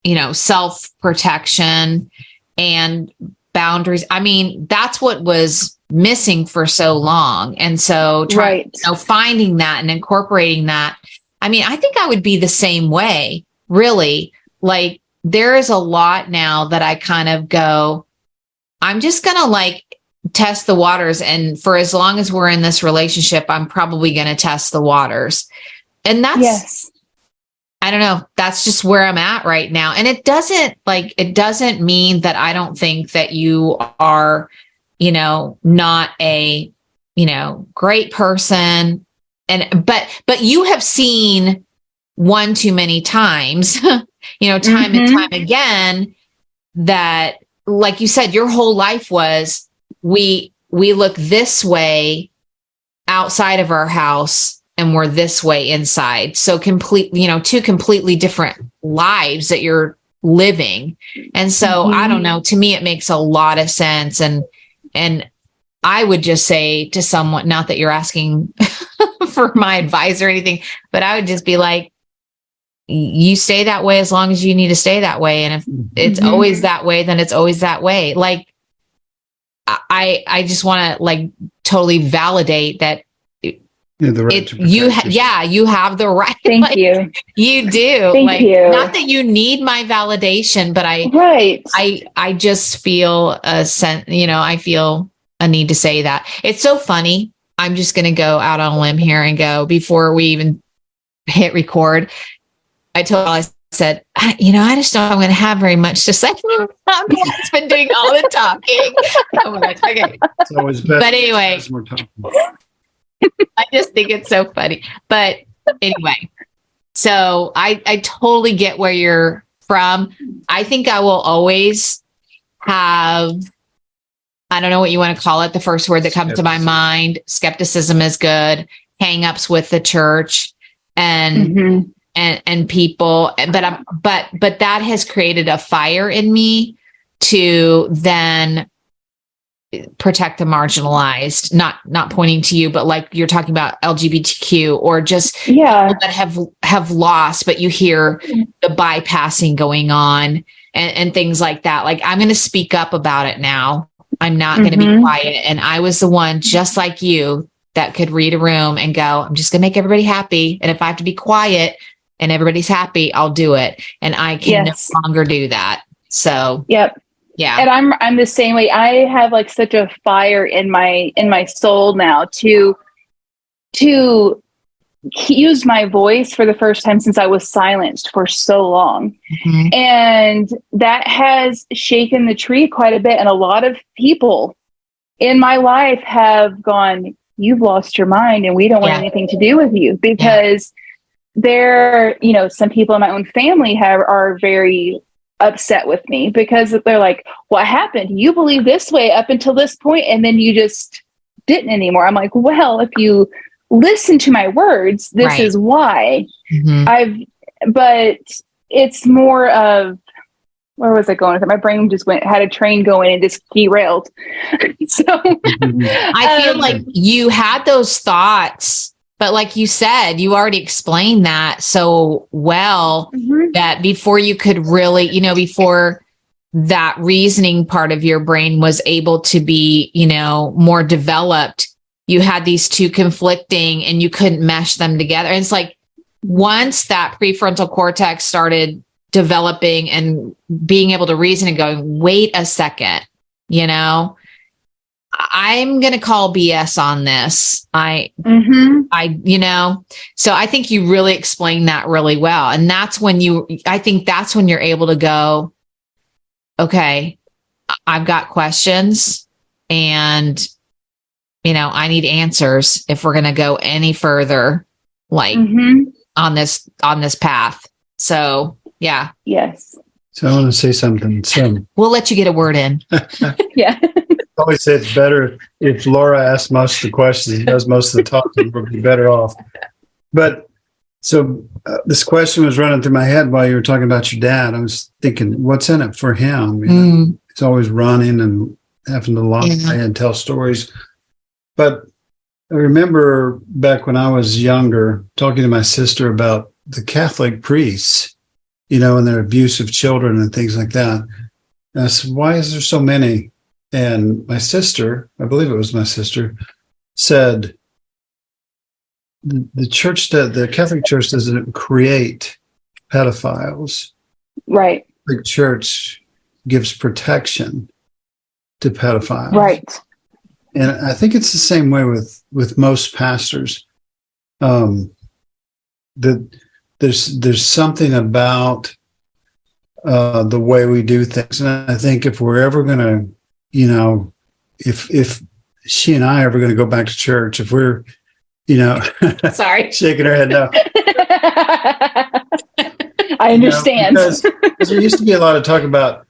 D: self-protection and boundaries. I mean, that's what was missing for so long. And so finding that and incorporating that. I mean, I think I would be the same way, really. Like, there is a lot now that I kind of go, I'm just going to test the waters. And for as long as we're in this relationship, I'm probably going to test the waters. And that's, I don't know, that's just where I'm at right now. And it doesn't mean that I don't think that you are, not a, great person. But you have seen one too many times, time and time again, that, like you said, your whole life was, we look this way outside of our house and we're this way inside. So two completely different lives that you're living. And so I don't know, to me, it makes a lot of sense. And I would just say to someone, not that you're asking for my advice or anything, but I would just be like, you stay that way as long as you need to stay that way. And if it's always that way, then it's always that way. Like, I just want to like totally validate that
A: the right
D: you have the right.
E: Thank
D: like,
E: you.
D: You do.
E: Thank you.
D: Not that you need my validation, but I just feel a sense, I feel a need to say that. It's so funny. I'm just going to go out on a limb here and go, before we even hit record, I said, I just don't know I'm going to have very much to say. I've been doing all the talking. I'm like, okay.
A: It's always best.
D: But anyway,
A: we're talking.
D: I just think it's so funny. But anyway, so I totally get where you're from. I think I will always have, I don't know what you want to call it, the first word that comes to my mind. Skepticism is good. Hang-ups with the church and people, but that has created a fire in me to then protect the marginalized, not pointing to you, but like you're talking about LGBTQ or just people that have lost, but you hear the bypassing going on and things like that. Like, I'm going to speak up about it now. I'm not going to be quiet. And I was the one, just like you, that could read a room and go, I'm just going to make everybody happy. And if I have to be quiet and everybody's happy, I'll do it. And I can no longer do that. So,
E: yeah. And I'm the same way. I have like such a fire in my soul now to use my voice for the first time since I was silenced for so long. And that has shaken the tree quite a bit. And a lot of people in my life have gone, you've lost your mind and we don't want anything to do with you, because they're, some people in my own family are very upset with me because they're like, what happened? You believe this way up until this point, and then you just didn't anymore. I'm like, well, if you listen to my words, this is why. But it's more of, where was I going with it? My brain just had a train going and just derailed. So
D: I feel like you had those thoughts, but like you said, you already explained that so well that before you could really, before that reasoning part of your brain was able to be, more developed, you had these two conflicting and you couldn't mesh them together. And it's like, once that prefrontal cortex started developing and being able to reason and going, wait a second, I'm going to call BS on this. So I think you really explained that really well. And that's when you're able to go, okay, I've got questions and, I need answers if we're going to go any further, like on this path. So, yeah.
E: Yes.
A: So I want to say something. So
D: we'll let you get a word in.
E: Yeah.
A: I always say it's better if Laura asks most of the questions, he does most of the talking, we'll be better off. But so this question was running through my head while you were talking about your dad. I was thinking, what's in it for him? He's always running and having to lie and tell stories. But I remember back when I was younger, talking to my sister about the Catholic priests, and their abuse of children and things like that. And I said, why is there so many? And my sister, I believe it was my sister, said, the Catholic Church doesn't create pedophiles.
E: Right.
A: The Church gives protection to pedophiles.
E: Right.
A: And I think it's the same way with most pastors. There's something about the way we do things, and I think if we're ever going to, if she and I are ever going to go back to church, if we're,
D: sorry,
A: shaking her head no.
E: I understand.
A: Because there used to be a lot of talk about,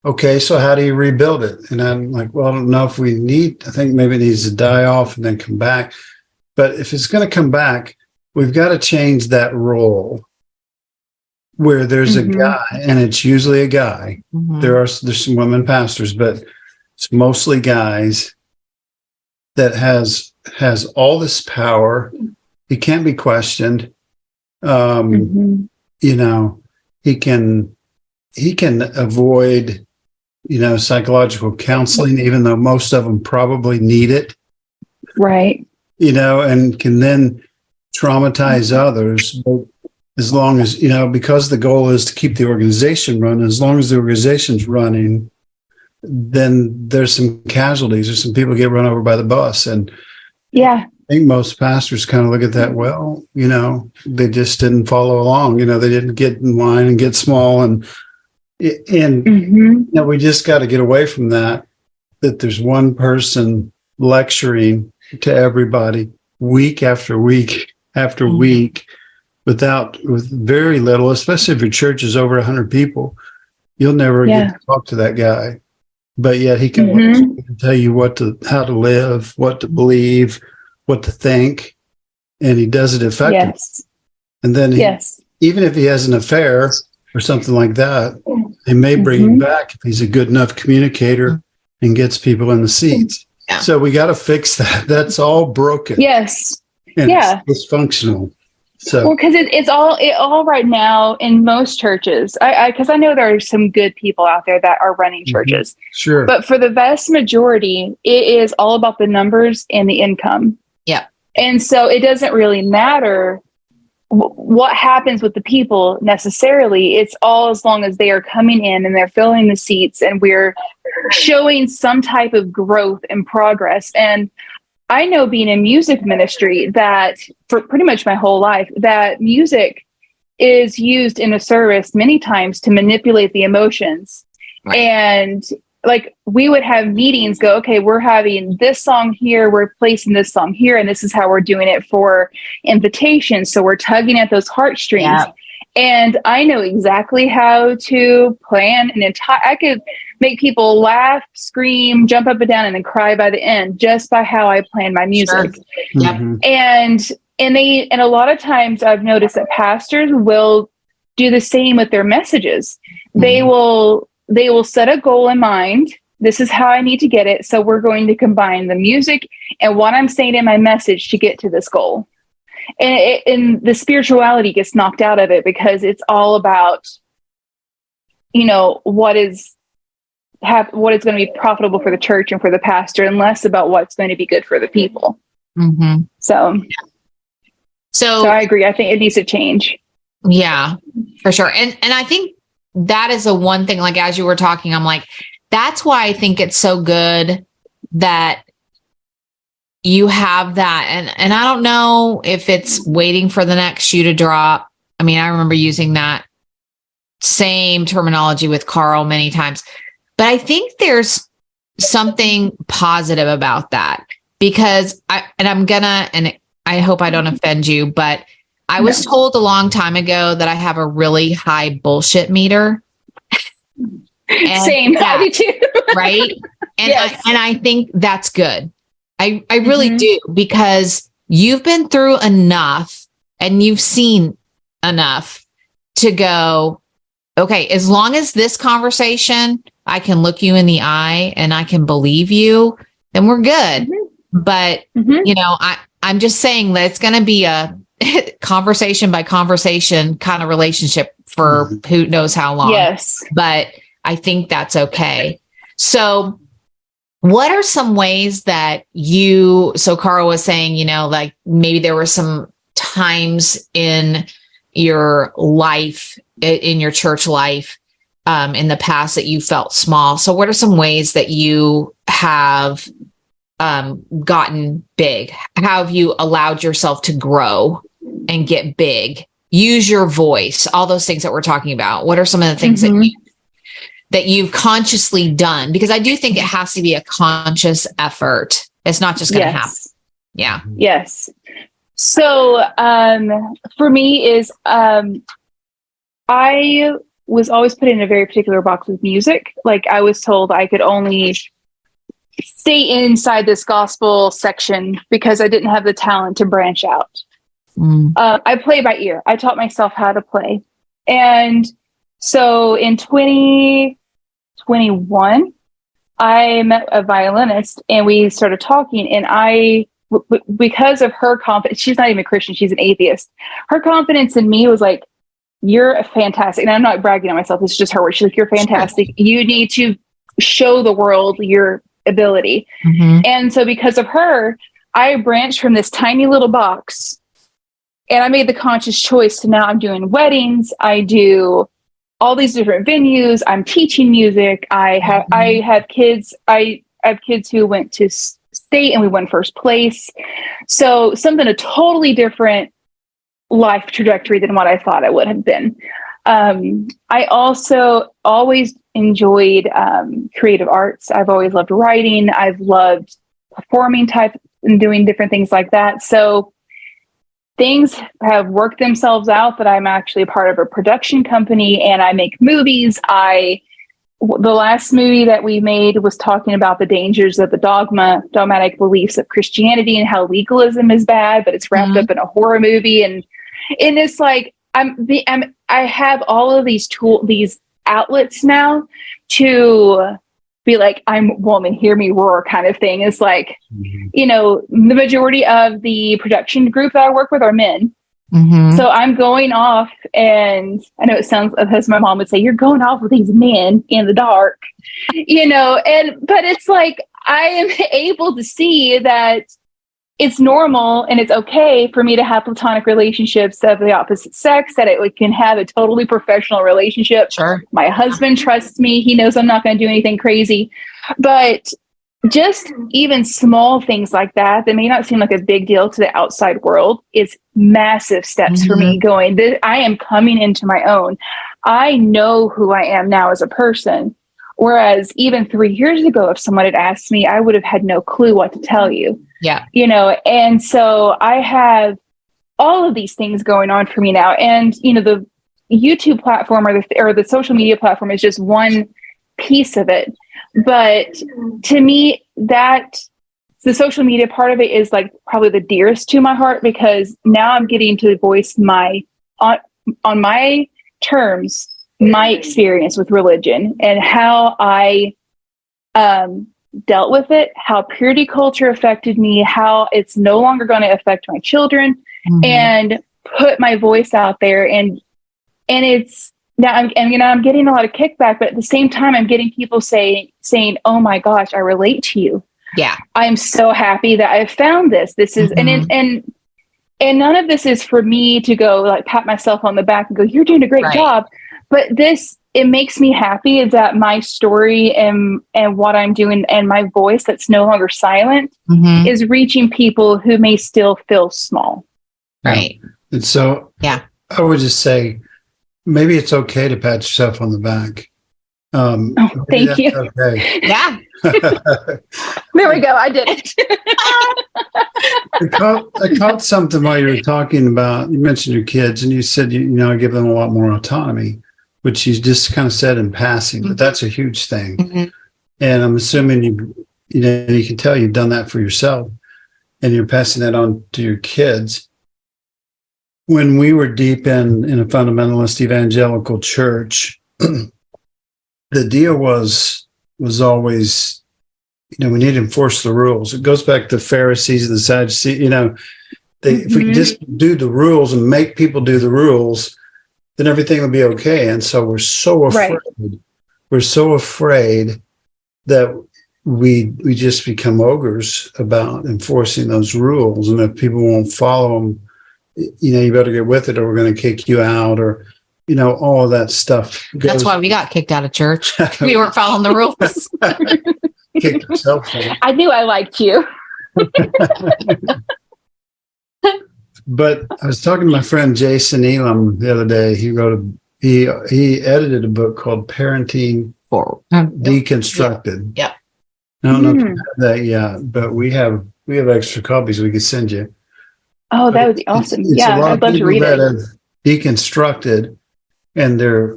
A: okay, so how do you rebuild it? And I'm like, well, I don't know if I think maybe it needs to die off and then come back. But if it's going to come back, we've got to change that role where there's a guy, and it's usually a guy. There's some women pastors, but it's mostly guys that has all this power. He can't be questioned. he can avoid, psychological counseling, even though most of them probably need it.
E: Right.
A: And can then traumatize others. But as long as, because the goal is to keep the organization running, as long as the organization's running, then there's some casualties. There's some people get run over by the bus. And
E: yeah,
A: I think most pastors kind of look at that, well, they just didn't follow along. They didn't get in line and get small. And we just got to get away from that there's one person lecturing to everybody week after week after week with very little, especially if your church is over 100 people. You'll never get to talk to that guy. But yet he can tell you how to live, what to believe, what to think, and he does it effectively. Yes. And then even if he has an affair or something like that, they may bring him back if he's a good enough communicator and gets people in the seats. Yeah. So we got to fix that. That's all broken.
E: Yes.
A: And it's dysfunctional. So,
E: well, because it's all right now in most churches. Because I know there are some good people out there that are running churches.
A: Sure.
E: But for the vast majority, it is all about the numbers and the income.
D: Yeah.
E: And so it doesn't really matter what happens with the people necessarily. It's all as long as they are coming in and they're filling the seats and we're showing some type of growth and progress. And I know, being in music ministry, that for pretty much my whole life, that music is used in a service many times to manipulate the emotions. Right. And like, we would have meetings go, okay, we're having this song here, we're placing this song here, and this is how we're doing it for invitations. So we're tugging at those heartstrings. Yeah. And I know exactly how to plan I could make people laugh, scream, jump up and down, and then cry by the end just by how I plan my music. Sure.
D: Yep.
E: And a lot of times I've noticed that pastors will do the same with their messages. They will set a goal in mind. This is how I need to get it. So we're going to combine the music and what I'm saying in my message to get to this goal. And the spirituality gets knocked out of it because it's all about, what is going to be profitable for the church and for the pastor, and less about what's going to be good for the people. Mm-hmm. So I agree. I think it needs to change.
D: Yeah, for sure. And I think that is the one thing, like, as you were talking, I'm like, that's why I think it's so good that you have that. And I don't know if it's waiting for the next shoe to drop. I mean, I remember using that same terminology with Karl many times, but I think there's something positive about that, because I hope I don't offend you, but I was told a long time ago that I have a really high bullshit meter.
E: Same, I do too.
D: Right? And I think that's good. I really do, because you've been through enough and you've seen enough to go, okay, as long as this conversation, I can look you in the eye and I can believe you, then we're good. But, I'm just saying that it's going to be a conversation by conversation kind of relationship for who knows how long.
E: Yes.
D: But I think that's okay. So what are some ways that so Karl was saying, like maybe there were some times in your life, in your church life, in the past that you felt small. So what are some ways that you have gotten big? How have you allowed yourself to grow and get big? Use your voice, all those things that we're talking about. What are some of the things that you've consciously done? Because I do think it has to be a conscious effort. It's not just going to happen. Yeah.
E: Yes. So for me is I was always put in a very particular box with music. Like, I was told I could only stay inside this gospel section because I didn't have the talent to branch out. I play by ear. I taught myself how to play. And so in 2021, I met a violinist and we started talking, and because of her confidence, she's not even a Christian, she's an atheist. Her confidence in me was like, you're fantastic. And I'm not bragging on myself. It's just her word. She's like, you're fantastic. Sure. You need to show the world your ability. Mm-hmm. And so because of her, I branched from this tiny little box, and I made the conscious choice to now I'm doing weddings. I do all these different venues. I'm teaching music. I have kids. I have kids who went to state and we won first place. So something a totally different life trajectory than what I thought I would have been. I also always enjoyed creative arts. I've always loved writing. I've loved performing and doing different things like that. So things have worked themselves out that I'm actually a part of a production company and I make movies. The last movie that we made was talking about the dangers of the dogmatic beliefs of Christianity and how legalism is bad, but it's wrapped up in a horror movie. And it's like, I have all of these these outlets now to be like, I'm woman, hear me roar kind of thing. It's like, the majority of the production group that I work with are men. Mm-hmm. So I'm going off, and I know it sounds, as my mom would say, you're going off with these men in the dark, but it's like, I am able to see that it's normal and it's okay for me to have platonic relationships of the opposite sex, that it can have a totally professional relationship. Sure. My husband trusts me. He knows I'm not going to do anything crazy, but just even small things like that may not seem like a big deal to the outside world is massive steps for me going, I am coming into my own. I know who I am now as a person. Whereas even 3 years ago, if someone had asked me, I would have had no clue what to tell you. Yeah. And so I have all of these things going on for me now. And, the YouTube platform or the social media platform is just one piece of it. But to me, the social media part of it is like probably the dearest to my heart, because now I'm getting to voice on my terms, my experience with religion and how I dealt with it, how purity culture affected me, how it's no longer going to affect my children, and put my voice out there. And it's now I'm getting a lot of kickback, but at the same time, I'm getting people saying, "Oh my gosh, I relate to you." Yeah, I'm so happy that I found this. This is and none of this is for me to go like pat myself on the back and go, "You're doing a great job." But it makes me happy is that my story and what I'm doing and my voice that's no longer silent is reaching people who may still feel small.
A: Right. And so I would just say, maybe it's okay to pat yourself on the back.
E: Thank you.
A: Okay.
E: Yeah. There we go. I did it.
A: I caught something while you were talking about, you mentioned your kids and you said, I give them a lot more autonomy, which you just kind of said in passing, but that's a huge thing. And I'm assuming you can tell you've done that for yourself and you're passing that on to your kids. When we were deep in a fundamentalist evangelical church, the deal was always, we need to enforce the rules. It goes back to the Pharisees and the Sadducees. If we just do the rules and make people do the rules, then everything will be okay. And so we're so afraid. Right. We're so afraid that we just become ogres about enforcing those rules. And if people won't follow them, you better get with it or we're going to kick you out or, all of that stuff.
D: That's why we got kicked out of church. We weren't following the rules.
A: Kicked yourself out.
E: I knew I liked you.
A: But I was talking to my friend Jason Elam the other day. He edited a book called Parenting Deconstructed.
D: Yeah.
A: I don't know if you have that yet, but we have extra copies we could send you.
E: Oh, that would be awesome. I'd love to read it.
A: Have deconstructed, and they're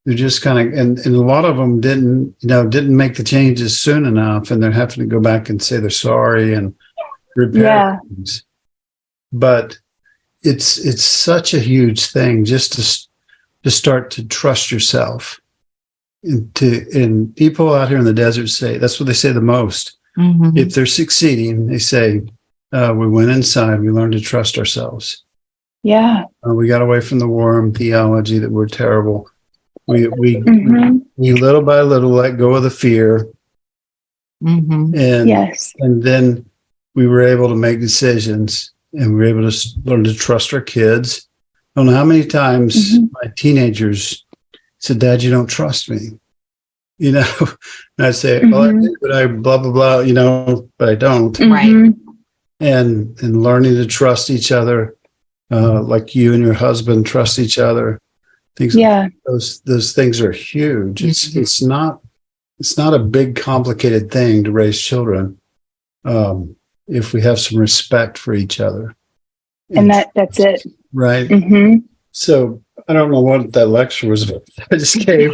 A: just kind of, and a lot of them didn't make the changes soon enough, and they're having to go back and say they're sorry and repair things. But it's such a huge thing just to start to trust yourself. And people out here in the desert say, that's what they say the most. If they're succeeding, they say, we went inside, we learned to trust ourselves.
E: Yeah.
A: We got away from the worm theology that we're terrible. We little by little let go of the fear.
D: Mm-hmm.
A: And then we were able to make decisions, and we were able to learn to trust our kids. I don't know how many times my teenagers said, "Dad, you don't trust me." You know, and I say, "Well, I do, but I blah blah blah." You know, but I don't.
D: Right.
A: And learning to trust each other, like you and your husband trust each other. Things. Yeah. Those things are huge. It's not a big complicated thing to raise children. If we have some respect for each other.
E: And that's it.
A: Right. So I don't know what that lecture was about. I just came.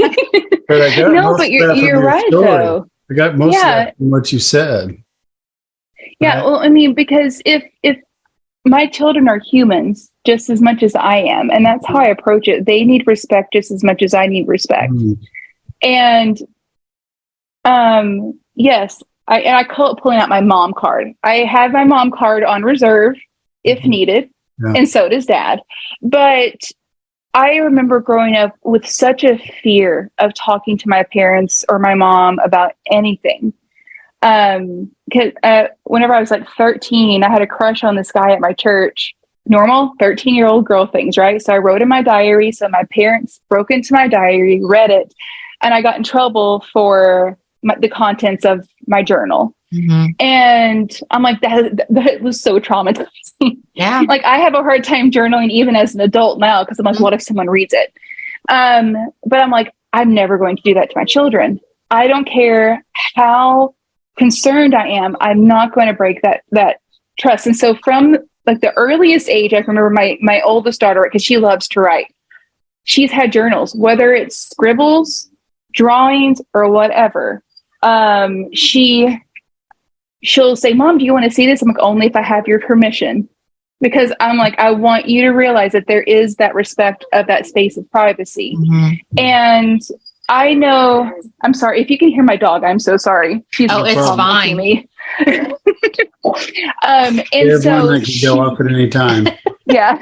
A: But I got
E: no, but you're right, story. Though.
A: I got most of that from what you said.
E: Yeah,
A: right?
E: Well, I mean, because if my children are humans just as much as I am, and that's how I approach it. They need respect just as much as I need respect. And yes, I call it pulling out my mom card. I have my mom card on reserve if needed, and so does Dad. But I remember growing up with such a fear of talking to my parents or my mom about anything. Because whenever I was like 13, I had a crush on this guy at my church. Normal 13-year-old girl things, right? So I wrote in my diary. So my parents broke into my diary, read it, and I got in trouble for the contents of my journal. And I'm like, that was so traumatizing. Yeah. Like I have a hard time journaling even as an adult now, because I'm like, what if someone reads it? But I'm like, I'm never going to do that to my children. I don't care how concerned I am. I'm not going to break that trust. And so from like the earliest age, I can remember my oldest daughter, because she loves to write. She's had journals, whether it's scribbles, drawings, or whatever. She'll say, "Mom, do you want to see this?" I'm like, "Only if I have your permission." Because I'm like, I want you to realize that there is that respect of that space of privacy. And I know, I'm sorry, if you can hear my dog, I'm so sorry.
D: It's fine.
E: Me. And
A: so one that can go up at any time.
E: Yeah.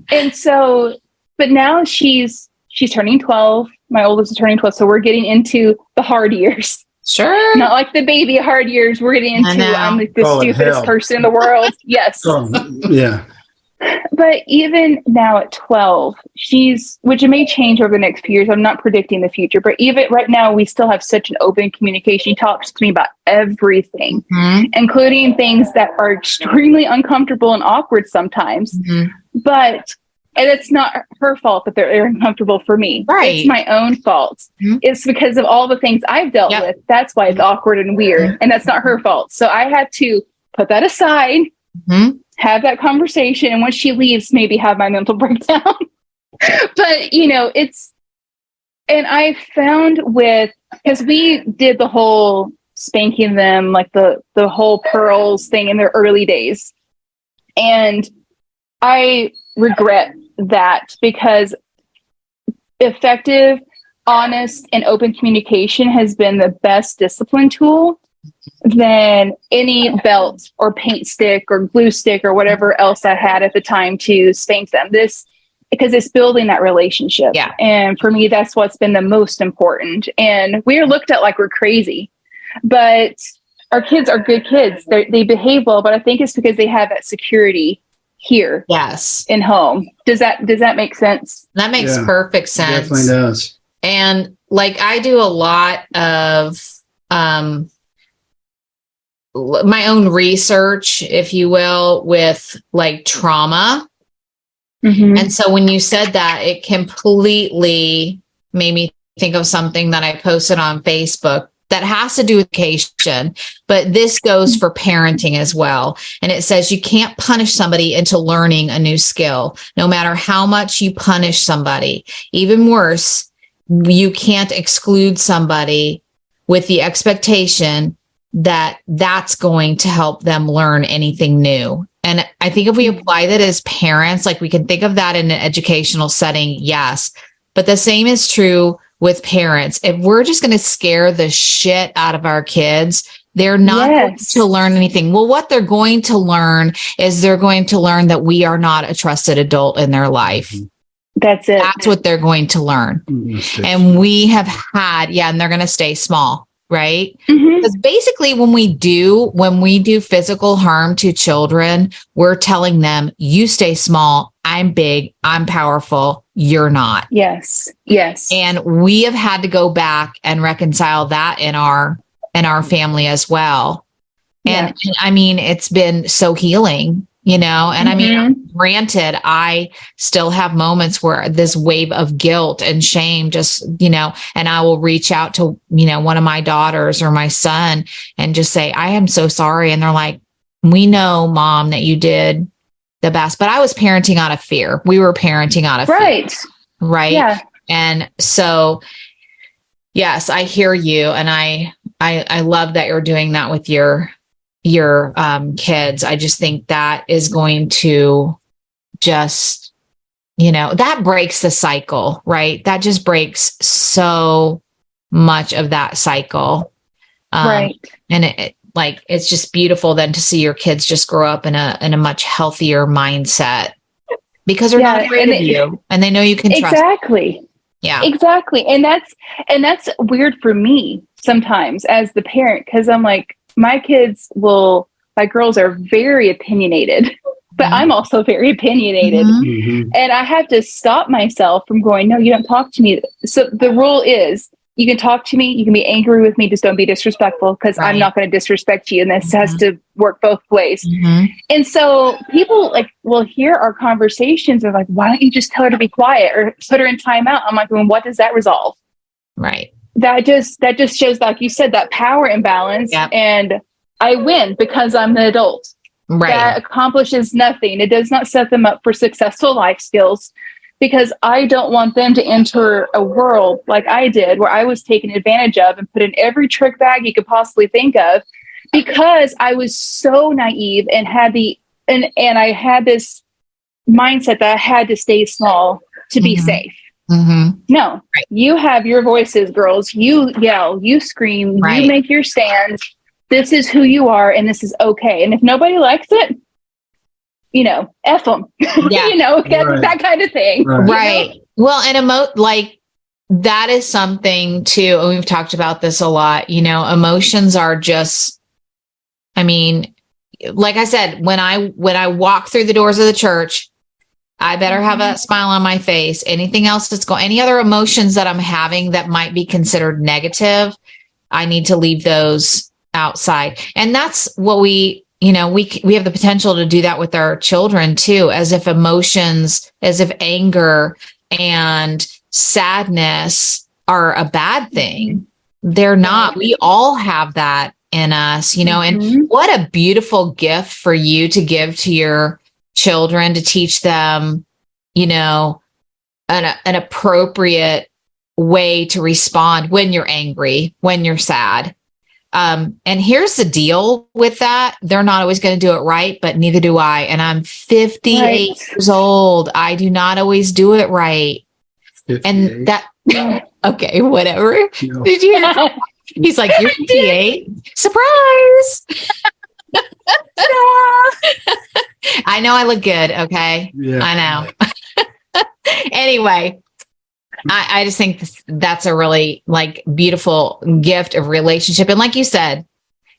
E: And so, but now she's turning 12. My oldest is turning 12. So we're getting into the hard years.
D: Sure.
E: Not like the baby hard years. We're getting into, I'm like the stupidest person in the world. Yes.
A: Yeah.
E: But even now at 12, which it may change over the next few years. I'm not predicting the future, but even right now, we still have such an open communication. She talks to me about everything, including things that are extremely uncomfortable and awkward sometimes. And it's not her fault that they're uncomfortable for me. Right. It's my own fault. It's because of all the things I've dealt with. That's why it's awkward and weird. And that's not her fault. So I had to put that aside, have that conversation. And once she leaves, maybe have my mental breakdown. But, and I found because we did the whole spanking them, like the whole pearls thing in their early days. And I regret that, because effective, honest, and open communication has been the best discipline tool than any belt or paint stick or glue stick or whatever else I had at the time to spank them. Because it's building that relationship. Yeah. And for me, that's what's been the most important. And we are looked at like we're crazy, but our kids are good kids. They behave well, but I think it's because they have that security here. Yes. In home. Does that make sense?
D: That makes perfect sense.
A: Definitely does.
D: And like I do a lot of my own research, if you will, with like trauma. And so when you said that, it completely made me think of something that I posted on Facebook that has to do with education, but this goes for parenting as well. And it says you can't punish somebody into learning a new skill, no matter how much you punish somebody. Even worse, you can't exclude somebody with the expectation that that's going to help them learn anything new. And I think if we apply that as parents, like we can think of that in an educational setting, yes. But the same is true with parents. If we're just going to scare the shit out of our kids
B: They're not going to learn anything. Well, what they're going to learn is they're going to learn that we are not a trusted adult in their life.
E: That's it.
B: That's what they're going to learn. And we have had, and they're going to stay small, right? Because basically when we do physical harm to children, we're telling them, you stay small. I'm big. I'm powerful. You're not.
E: Yes.
B: And we have had to go back and reconcile that in our family as well. And I mean, it's been so healing, and I mean, granted, I still have moments where this wave of guilt and shame just, and I will reach out to, one of my daughters or my son and just say, I am so sorry. And they're like, we know, Mom, that you did the best, but I was parenting out of fear. We were parenting out of fear. Right.
E: Yeah.
B: And so, yes, I hear you. And I love that you're doing that with your kids. I just think that is going to just, that breaks the cycle, right? That just breaks so much of that cycle.
E: Right.
B: And it's just beautiful then to see your kids just grow up in a much healthier mindset because they're not afraid of you and they know you can trust them. Yeah, exactly.
E: And that's weird for me sometimes as the parent, because I'm like, my girls are very opinionated, but I'm also very opinionated. And I have to stop myself from going, no, you don't talk to me. So the rule is, you can talk to me, you can be angry with me, just don't be disrespectful, because I'm not going to disrespect you. And this has to work both ways. And so people will hear our conversations and like, why don't you just tell her to be quiet or put her in timeout? I'm like, well, what does that resolve?
B: Right.
E: That just shows, like you said, that power imbalance. And I win because I'm the adult.
B: Right.
E: That accomplishes nothing. It does not set them up for successful life skills, because I don't want them to enter a world like I did, where I was taken advantage of and put in every trick bag you could possibly think of, because I was so naive and had I had this mindset that I had to stay small to be safe. No, you have your voices, girls. You yell, you scream, you make your stand. This is who you are, and this is okay. And if nobody likes it, F them, that kind of thing.
B: Right. Well, and that is something too. And we've talked about this a lot, emotions are just, I mean, like I said, when I walk through the doors of the church, I better have a smile on my face. Anything else any other emotions that I'm having that might be considered negative, I need to leave those outside. And that's what we have the potential to do that with our children too, as if anger and sadness are a bad thing. They're not. We all have that in us, and what a beautiful gift for you to give to your children, to teach them, an appropriate way to respond when you're angry, when you're sad. And here's the deal with that. They're not always going to do it right, but neither do I. And I'm 58 years old. I do not always do it right. 58. And that, okay, whatever. No. Did you know? He's like, you're 58? Surprise. I know I look good. Okay. Yeah. I know. Anyway. I just think that's a really beautiful gift of relationship. And like you said,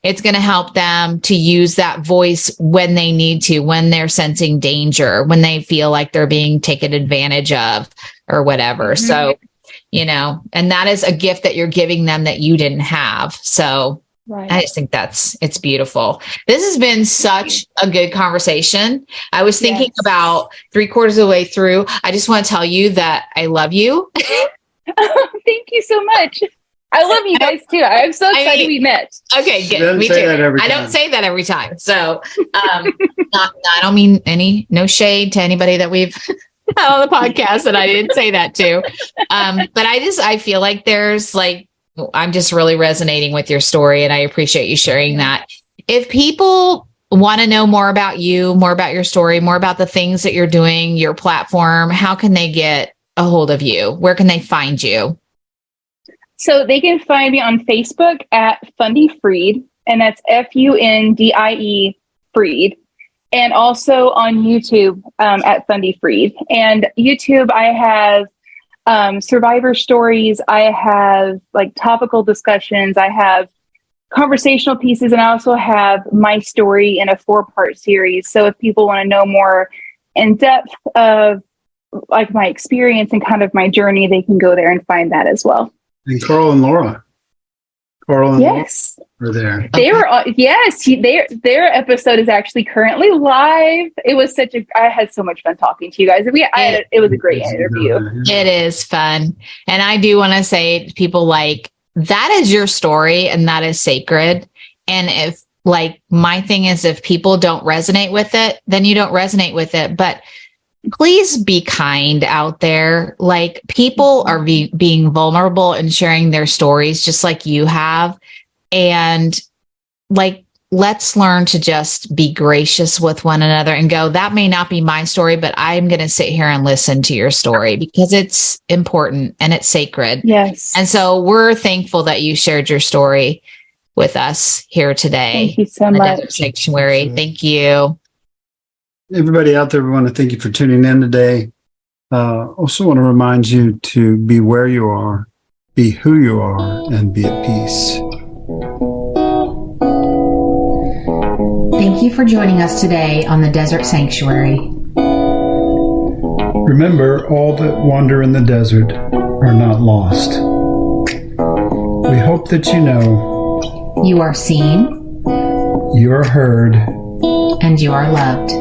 B: it's going to help them to use that voice when they need to, when they're sensing danger, when they feel like they're being taken advantage of or whatever. So, and that is a gift that you're giving them that you didn't have. So I just think it's beautiful. This has been such a good conversation. I was thinking about 3/4 of the way through. I just want to tell you that I love you.
E: Thank you so much. I love you guys too. I'm so excited we met.
B: Okay, good. Me too. I don't say that every time. So I don't mean no shade to anybody that we've had on the podcast that I didn't say that to. But I feel like there's I'm just really resonating with your story, and I appreciate you sharing that. If people want to know more about you, more about your story, more about the things that you're doing, your platform, how can they get a hold of you? Where can they find you?
E: So they can find me on Facebook at Fundie Freed, and that's Fundie Freed. And also on YouTube at Fundie Freed. And YouTube, I have survivor stories. I have like topical discussions. I have conversational pieces, and I also have my story in a 4-part series. So if people want to know more in depth of like my experience and kind of my journey, they can go there and find that as well.
A: And Carl and Laura.
E: Yes.
A: Were there.
E: They were, yes, their episode is actually currently live. It was I had so much fun talking to you guys. It was a great interview.
D: It is fun. And I do want to say to people, like, that is your story and that is sacred. And if, like, my thing is, if people don't resonate with it, then you don't resonate with it. But please be kind out there. Like, people are being vulnerable and sharing their stories just like you have. And like, let's learn to just be gracious with one another and go, that may not be my story, but I'm going to sit here and listen to your story because it's important and it's sacred.
E: Yes.
D: And so we're thankful that you shared your story with us here today.
E: Thank you so much.
D: Desert Sanctuary. Thank you.
A: Everybody out there, we want to thank you for tuning in today. Also want to remind you to be where you are, be who you are, and be at peace.
B: Thank you for joining us today on the Desert Sanctuary.
A: Remember, all that wander in the desert are not lost. We hope that you know
B: You are seen
A: you are heard
B: and you are loved.